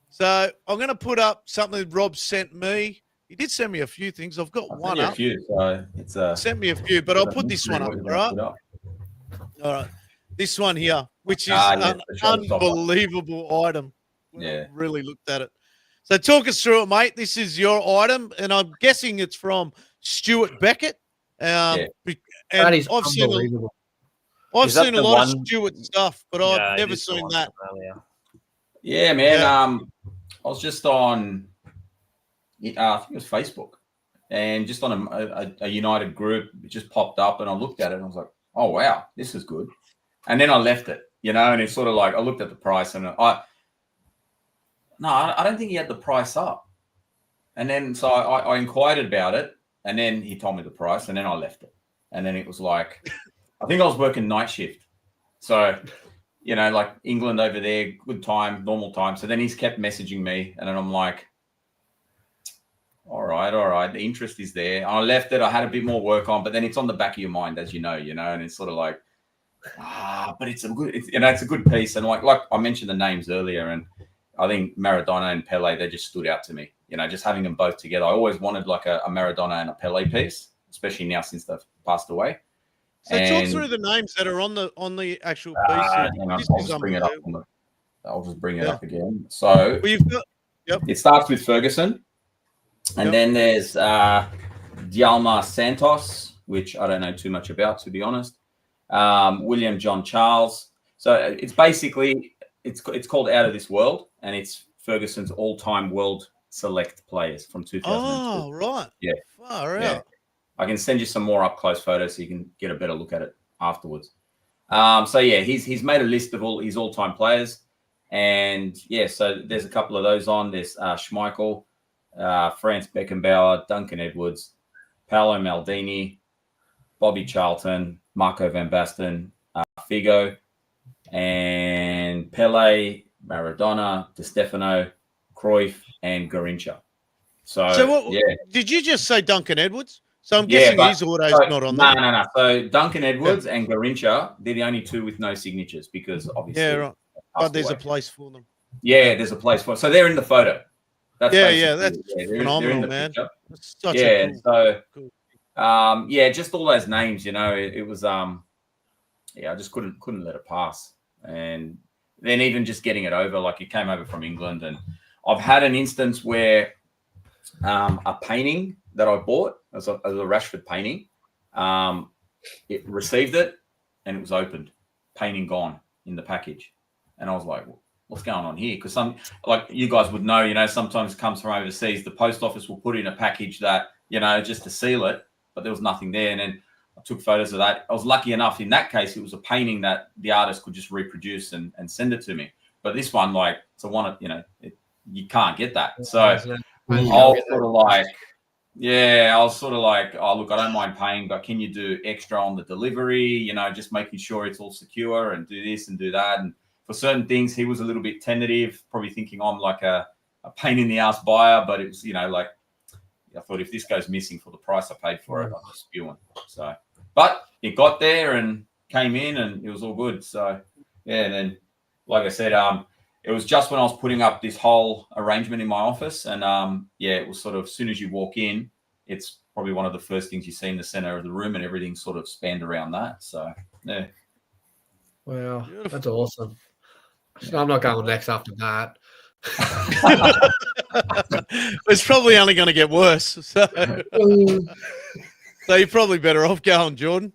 So I'm going to put up something Rob sent me. He did send me a few things. I've got one up. Sent me a few, but I'll put this one up, all right? All right. This one here, which is an unbelievable item. Yeah. Really looked at it. So talk us through it, mate. This is your item, and I'm guessing it's from Stuart Beckett. And That is I've seen unbelievable. a lot of Stuart stuff, but I've never seen that. Yeah, man. I was just on, I think it was Facebook, and just on a United group, it just popped up, and I looked at it, and I was like, oh, wow, this is good. And then I left it, and it's sort of like I looked at the price, and I don't think he had the price up. And then so I inquired about it, and then he told me the price, and then I left it. And then it was like, I think I was working night shift. So, like England over there, good time, normal time. So then he's kept messaging me, and then I'm like, all right. The interest is there. And I left it. I had a bit more work on, but then it's on the back of your mind, as you know, and it's sort of like, but it's a good piece. And like I mentioned the names earlier, and I think Maradona and Pele, they just stood out to me. Just having them both together. I always wanted like a Maradona and a Pele piece, especially now since they've passed away. So talk through the names that are on the actual piece. I'll just bring it up. I'll just bring it up again. So it starts with Ferguson, and then there's Djalma Santos, which I don't know too much about, to be honest. William John Charles. So it's basically it's called Out of This World, and it's Ferguson's all-time world select players from 2002. Oh, right. Yeah. Far out. I can send you some more up close photos so you can get a better look at it afterwards. He's made a list of all his all-time players, and so there's a couple of those on. There's Schmeichel, Franz Beckenbauer, Duncan Edwards, Paolo Maldini, Bobby Charlton, Marco van Basten, Figo, and Pele, Maradona, Di Stefano, Cruyff, and Garrincha. Did you just say Duncan Edwards? So I'm guessing his auto's not on there. No. So Duncan Edwards and Garrincha, they're the only two with no signatures because obviously. Yeah, right. But there's a place for them. Yeah, there's a place for. So they're in the photo. That's phenomenal, man. That's such cool. Just all those names. It was I just couldn't let it pass. And then even just getting it over, like it came over from England, and I've had an instance where a painting that I bought as a Rashford painting, it received it and it was opened, painting gone in the package, and I was like, what's going on here? Because some, like you guys would know, sometimes it comes from overseas. The post office will put in a package that, just to seal it, but there was nothing there. And then I took photos of that. I was lucky enough in that case, it was a painting that the artist could just reproduce and send it to me. But this one, like, it's a one, you can't get that. So I was sort of like, oh, look, I don't mind paying, but can you do extra on the delivery? Just making sure it's all secure and do this and do that. And for certain things, he was a little bit tentative, probably thinking I'm like a pain in the ass buyer, but it was, like, I thought if this goes missing for the price I paid for it, I'm just spewing. So, but it got there and came in and it was all good. So, and then, like I said, it was just when I was putting up this whole arrangement in my office, and it was sort of as soon as you walk in, it's probably one of the first things you see in the center of the room, and everything sort of spanned around that. So, yeah. Wow, Beautiful. that's awesome. So I'm not going next after that. It's probably only going to get worse. So you're probably better off going, Jordan.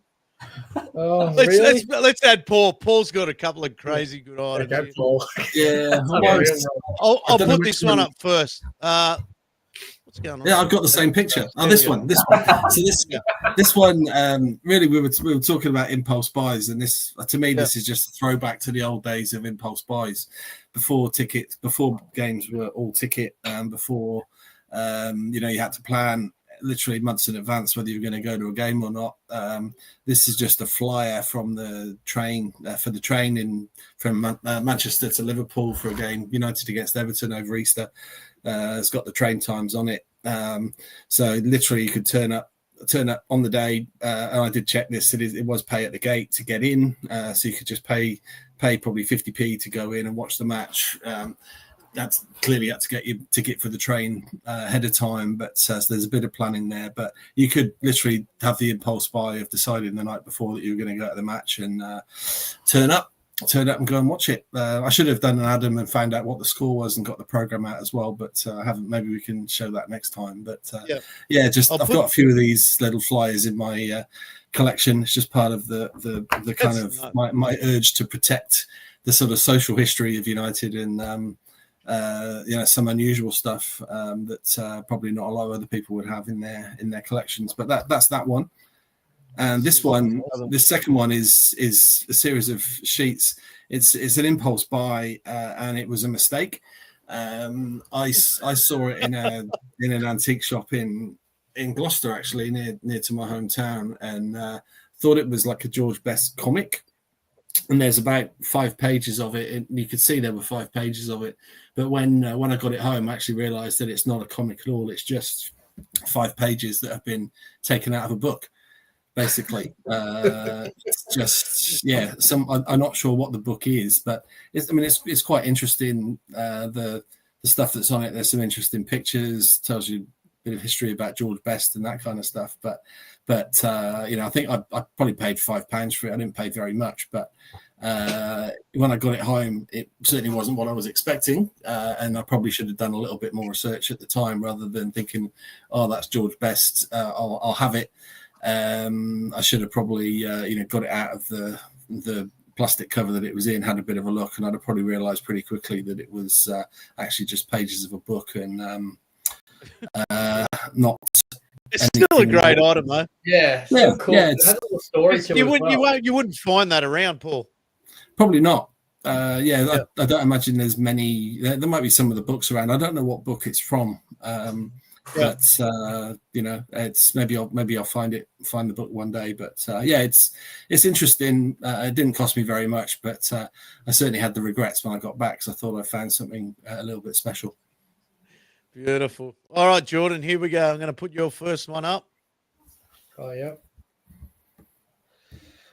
Oh, really? Let's add Paul. Paul's got a couple of crazy good items. Okay, Paul. Yeah, I'll put this one up first. What's going on? Yeah, I've got the same picture. Oh, this one. So this one. Really, we were talking about impulse buys, and this, to me, this is just a throwback to the old days of impulse buys, before games were all ticket, and before you had to plan literally months in advance whether you're going to go to a game or not. This is just a flyer from the train for the train from Manchester to Liverpool for a game, United against Everton over Easter. It's got the train times on it, so literally you could turn up on the day, and I did check this. It was pay at the gate to get in, so you could just pay probably 50p to go in and watch the match. That's clearly had to get your ticket for the train ahead of time, but so there's a bit of planning there. But you could literally have the impulse buy of deciding the night before that you were going to go to the match and turn up and go and watch it. I should have done an Adam and found out what the score was and got the program out as well, but I haven't. Maybe we can show that next time. But I've got a few of these little flyers in my collection. It's just part of the kind of my urge to protect the sort of social history of United and some unusual stuff that probably not a lot of other people would have in their collections. But that's that one. And this second one is a series of sheets. It's an impulse buy, and it was a mistake. I saw it in an antique shop in Gloucester, actually near to my hometown, and thought it was like a George Best comic. And there's about 5 pages of it, and you could see there were 5 pages of it. But when I got it home, I actually realised that it's not a comic at all. It's just 5 pages that have been taken out of a book, basically. It's just I'm not sure what the book is, but it's quite interesting. The stuff that's on it. There's some interesting pictures. Tells you a bit of history about George Best and that kind of stuff. But I think I probably paid £5 for it. I didn't pay very much, but when I got it home, it certainly wasn't what I was expecting, and I probably should have done a little bit more research at the time rather than thinking, "Oh, that's George Best. I'll have it." I should have probably got it out of the plastic cover that it was in, had a bit of a look, and I'd have probably realised pretty quickly that it was actually just pages of a book and not. It's still a great item, though. Yeah, cool. Yeah, it has a little story to it. You wouldn't find that around, Paul. Probably not. I don't imagine there's many. There might be some of the books around. I don't know what book it's from. But it's maybe I'll find the book one day. But it's interesting. It didn't cost me very much, but I certainly had the regrets when I got back because I thought I found something a little bit special. Beautiful. All right, Jordan, here we go. I'm going to put your first one up. Oh, yeah.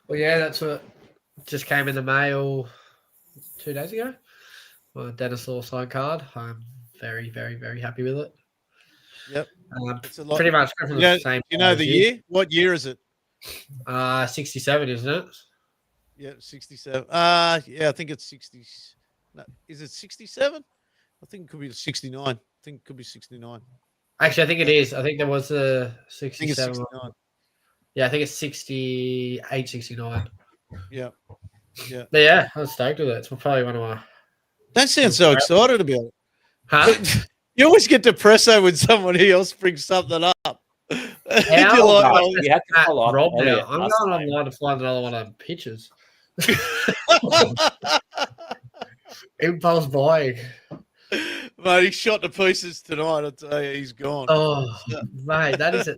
Well, yeah, that's what just came in the mail 2 days ago. My Dennis Law signed card. I'm very, very, very happy with it. Yep. It's a lot. Pretty much from the same. You know the year? What year is it? 67, isn't it? Yeah, 67. I think it's 60. No, is it 67? I think it could be 69. I think it could be 69. Actually, I think it is. I think there was a 67. 69. Yeah, I think it's 68, 69. Yeah. But yeah, I was stoked with it. It's probably one of my. Don't sound so excited about it. Huh? You always get depressed when somebody else brings something up. You have to follow up. Rob now. I'm going online to find another one of pictures. Impulse buying. Mate, he shot to pieces tonight. I'll tell you, he's gone. Oh, mate, that is an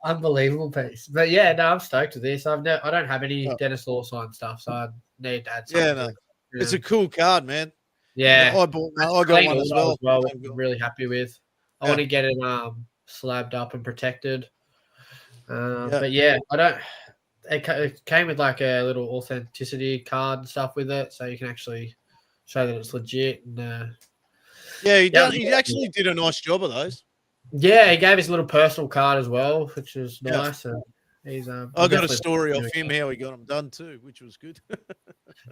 unbelievable piece. But yeah, no, I'm stoked with this. I don't have any Dennis Law signed stuff, so I need to add something. Yeah, no. It's a cool card, man. Yeah, I got one as well. I'm really happy with. I want to get it slabbed up and protected. But yeah, I don't. It came with like a little authenticity card and stuff with it, so you can actually show that it's legit. And he actually did a nice job of those. Yeah, he gave his little personal card as well, which is Yeah. nice. And he's I got a definitely story doing off him it. how he got them done too, which was good.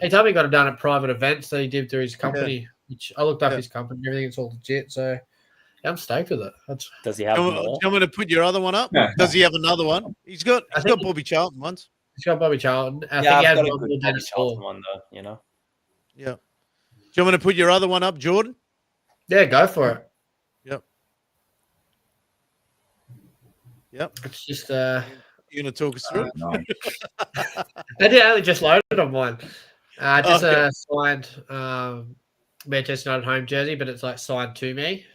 He told me he got it done at private events that he did through his company, which I looked up his company and everything. It's all legit. So yeah, I'm stoked with it. Does he have Do more? you want me to put your other one up? Does he have another one? He's got Bobby Charlton ones. He's got Bobby Charlton. I think Yeah, he I've has got a one good more Bobby Dennis Charlton Law. one though. You know. Yeah. Do you want me to put your other one up, Jordan? Yeah, go for it. Yep. It's just You gonna talk us through it? I did only just loaded on one. Just Okay. a signed Manchester United home jersey, but it's like signed to me.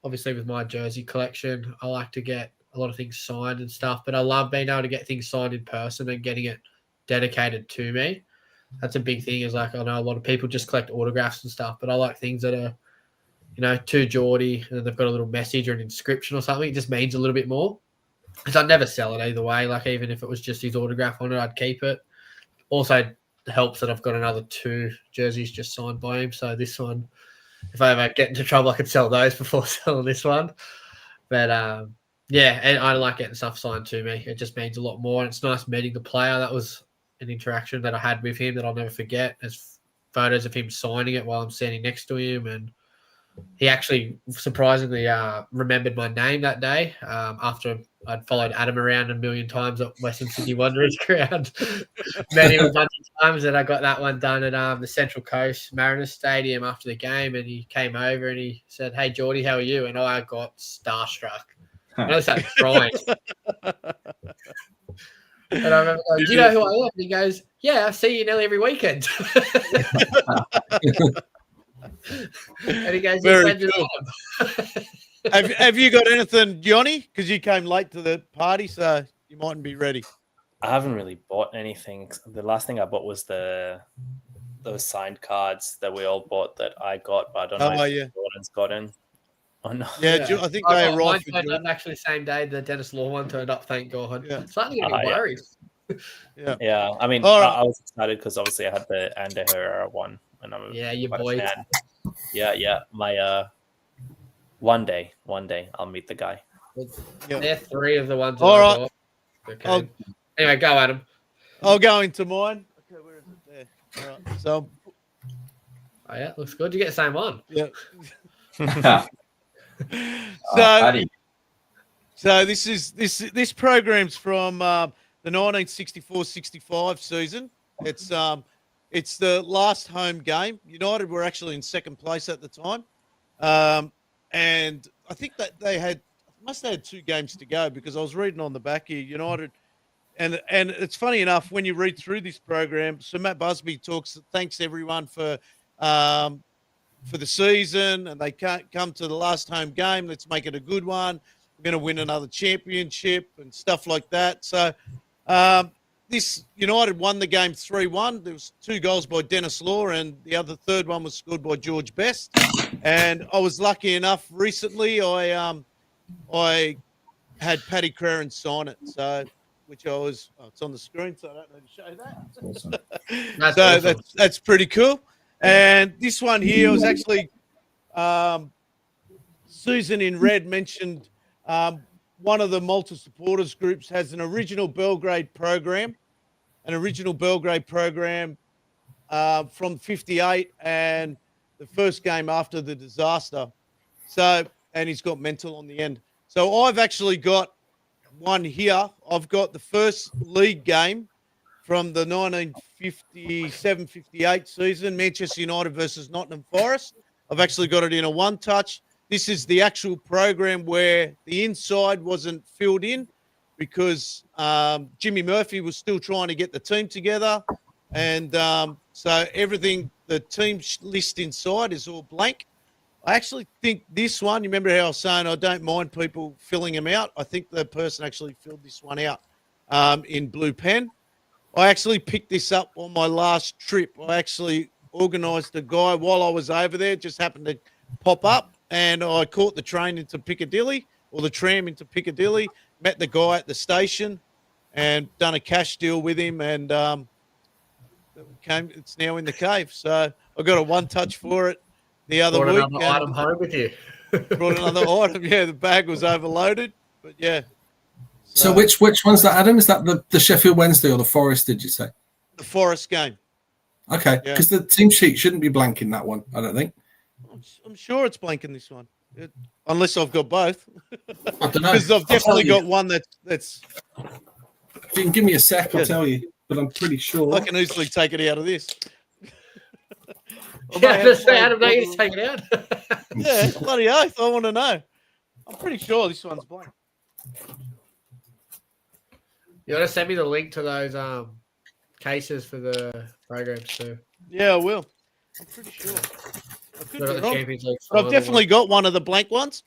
Obviously, with my jersey collection, I like to get a lot of things signed and stuff, but I love being able to get things signed in person and getting it dedicated to me. That's a big thing. Is like I know a lot of people just collect autographs and stuff, but I like things that are, to Geordie, and they've got a little message or an inscription or something. It just means a little bit more. Because I'd never sell it either way. Like even if it was just his autograph on it, I'd keep it. Also helps that I've got another 2 jerseys just signed by him. So this one, if I ever get into trouble, I could sell those before selling this one. But yeah, and I like getting stuff signed to me. It just means a lot more. And it's nice meeting the player. That was an interaction that I had with him that I'll never forget. There's photos of him signing it while I'm standing next to him, and he actually surprisingly remembered my name that day after I'd followed Adam around a million times at Western Sydney Wanderers ground. Met him a bunch of times, and I got that one done at the Central Coast Mariners Stadium after the game, and he came over and he said, "Hey, Geordie, how are you?" And I got starstruck. And I started crying. And I remember going, "Do you know who I am?" And he goes, "Yeah, I see you nearly every weekend." And he goes, Very cool. Have you got anything, Johnny? Because you came late to the party, so you mightn't be ready. I haven't really bought anything. The last thing I bought was those signed cards that we all bought that I got, but I don't know if Jordan's gotten. Oh no. Yeah, I think they arrived. Mine turned up actually the same day the Dennis Law one turned up. Thank God. Yeah. Slightly getting worried. Yeah. I mean, I was excited because obviously I had the Ander Herrera one, and I'm your boy. Yeah. My one day I'll meet the guy. They're 3 of the ones. All right. Got. Okay. Anyway, go Adam. I'll go into mine. Okay, where is it? There. All right. So. Oh yeah, looks good. You get the same one. Yeah. So this program's from the 1964-65 season. It's the last home game. United were actually in second place at the time, and I think that they must have had 2 games to go, because I was reading on the back here, United, and it's funny enough when you read through this program. So Matt Busby thanks everyone for the season, and they can't come to the last home game. Let's make it a good one. We're going to win another championship and stuff like that. So this United won the game 3-1. There was 2 goals by Dennis Law, and the other third one was scored by George Best. And I was lucky enough recently. I had Paddy Creran sign it, so which I was. It's on the screen, so I don't need to show that. That's awesome. That's pretty cool. And this one here was actually Susan in red mentioned one of the Malta supporters groups has an original Belgrade program from 58 and the first game after the disaster. So, and he's got mental on the end. So I've actually got one here. I've got the first league game from the 1957-58 season, Manchester United versus Nottingham Forest. I've actually got it in a one-touch. This is the actual program where the inside wasn't filled in because Jimmy Murphy was still trying to get the team together. And so everything, the team list inside is all blank. I actually think this one, you remember how I was saying I don't mind people filling them out? I think the person actually filled this one out in blue pen. I actually picked this up on my last trip. I actually organised a guy while I was over there, just happened to pop up, and I caught the train into Piccadilly, or the tram into Piccadilly, met the guy at the station and done a cash deal with him, and it's now in the cave. So I got a one touch for it the other week. Another item home with you. Brought another item. Yeah, the bag was overloaded, but yeah. So which one's that, Adam? Is that the Sheffield Wednesday or the Forest? Did you say the Forest game? Okay, because the team sheet shouldn't be blanking that one. I don't think. I'm sure it's blanking this one, unless I've got both. I don't know. Because I've definitely got one that's. If you can give me a sec, I'll tell you. But I'm pretty sure I can easily take it out of this. Yeah, just say Adam, you just take it out. Yeah, bloody oath. I want to know. I'm pretty sure this one's blank. You want to send me the link to those cases for the programs too? Yeah, I will. I'm pretty sure. I could be wrong. But I've definitely got one of the blank ones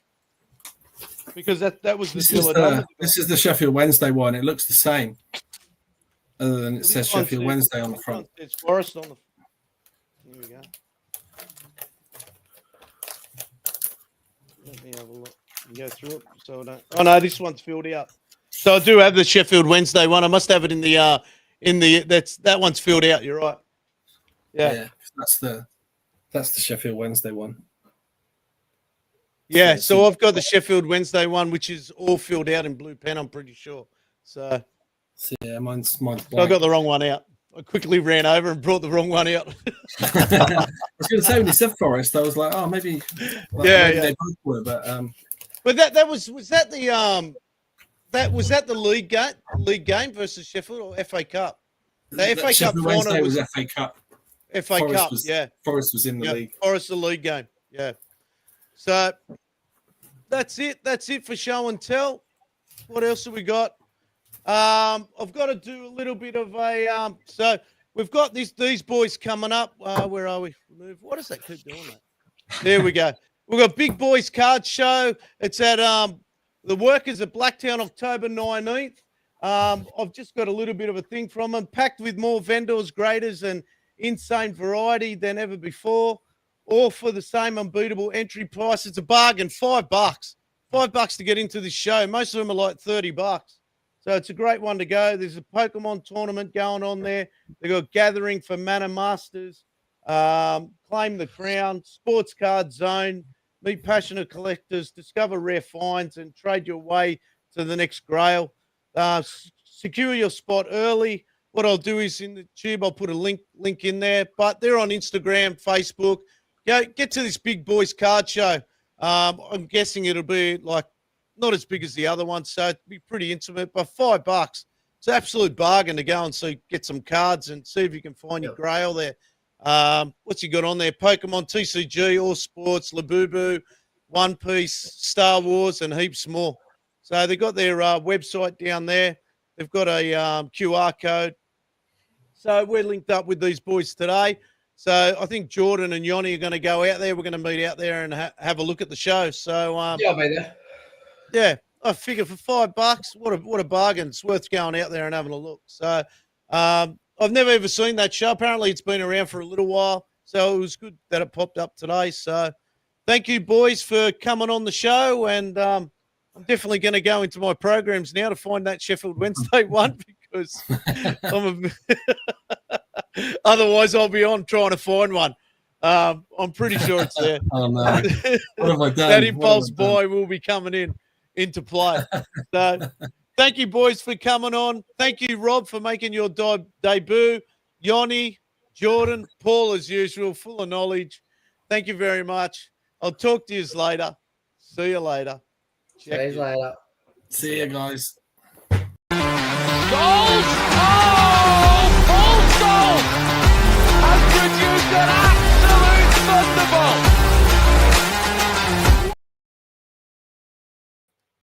because that was the deal. This is the Sheffield Wednesday one. It looks the same, other than it says Sheffield Wednesday on the front. It's Forest on the. Here we go. Let me have a look. Go through it. So I don't. Oh no, this one's filled out. So I do have the Sheffield Wednesday one. I must have it in the that one's filled out. You're right. Yeah. That's the Sheffield Wednesday one. Yeah, so I've got the Sheffield Wednesday one, which is all filled out in blue pen. I'm pretty sure. So yeah, mine's blank. So I got the wrong one out. I quickly ran over and brought the wrong one out. I was going to say when you said Forest, I was like, oh, maybe. Maybe they both were, but was that the league game versus Sheffield or FA Cup? The FA Cup final was FA Cup. FA Cup, yeah. Forest was in the league. Forest the league game, yeah. So that's it. That's it for show and tell. What else have we got? I've got to do a little bit of a so we've got these boys coming up. Where are we? What does that keep doing that? There we go. We've got Big Boys Card Show. It's at the Workers at Blacktown, October 19th. I've just got a little bit of a thing from them, packed with more vendors, graders, and insane variety than ever before, all for the same unbeatable entry price. It's a bargain, $5. $5 to get into this show. Most of them are like $30. So it's a great one to go. There's a Pokemon tournament going on there. They've got Gathering for Mana Masters, Claim the Crown, Sports Card Zone, meet passionate collectors, discover rare finds, and trade your way to the next grail. Secure your spot early. What I'll do is in the tube, I'll put a link in there, but they're on Instagram, Facebook. Get to this Big Boys Card Show. I'm guessing it'll be like not as big as the other one, so it'll be pretty intimate, but $5. It's an absolute bargain to go and get some cards and see if you can find your grail there. What's you got on there? Pokemon, TCG, All Sports, Labubu, One Piece, Star Wars, and heaps more. So they've got their website down there. They've got a QR code. So we're linked up with these boys today. So I think Jordan and Yanni are going to go out there. We're going to meet out there and have a look at the show. So yeah, I'll be there. Yeah, I figure for $5, what a bargain. It's worth going out there and having a look. So I've never ever seen that show. Apparently it's been around for a little while. So it was good that it popped up today. So thank you, boys, for coming on the show. And I'm definitely going to go into my programs now to find that Sheffield Wednesday one because otherwise I'll be on trying to find one. I'm pretty sure it's there. Oh, no. What have I done? That impulse buy will be coming into play. So thank you, boys, for coming on. Thank you, Rob, for making your debut. Yanni, Jordan, Paul, as usual, full of knowledge. Thank you very much. I'll talk to you later. See you later. See you later. See you guys. Goals!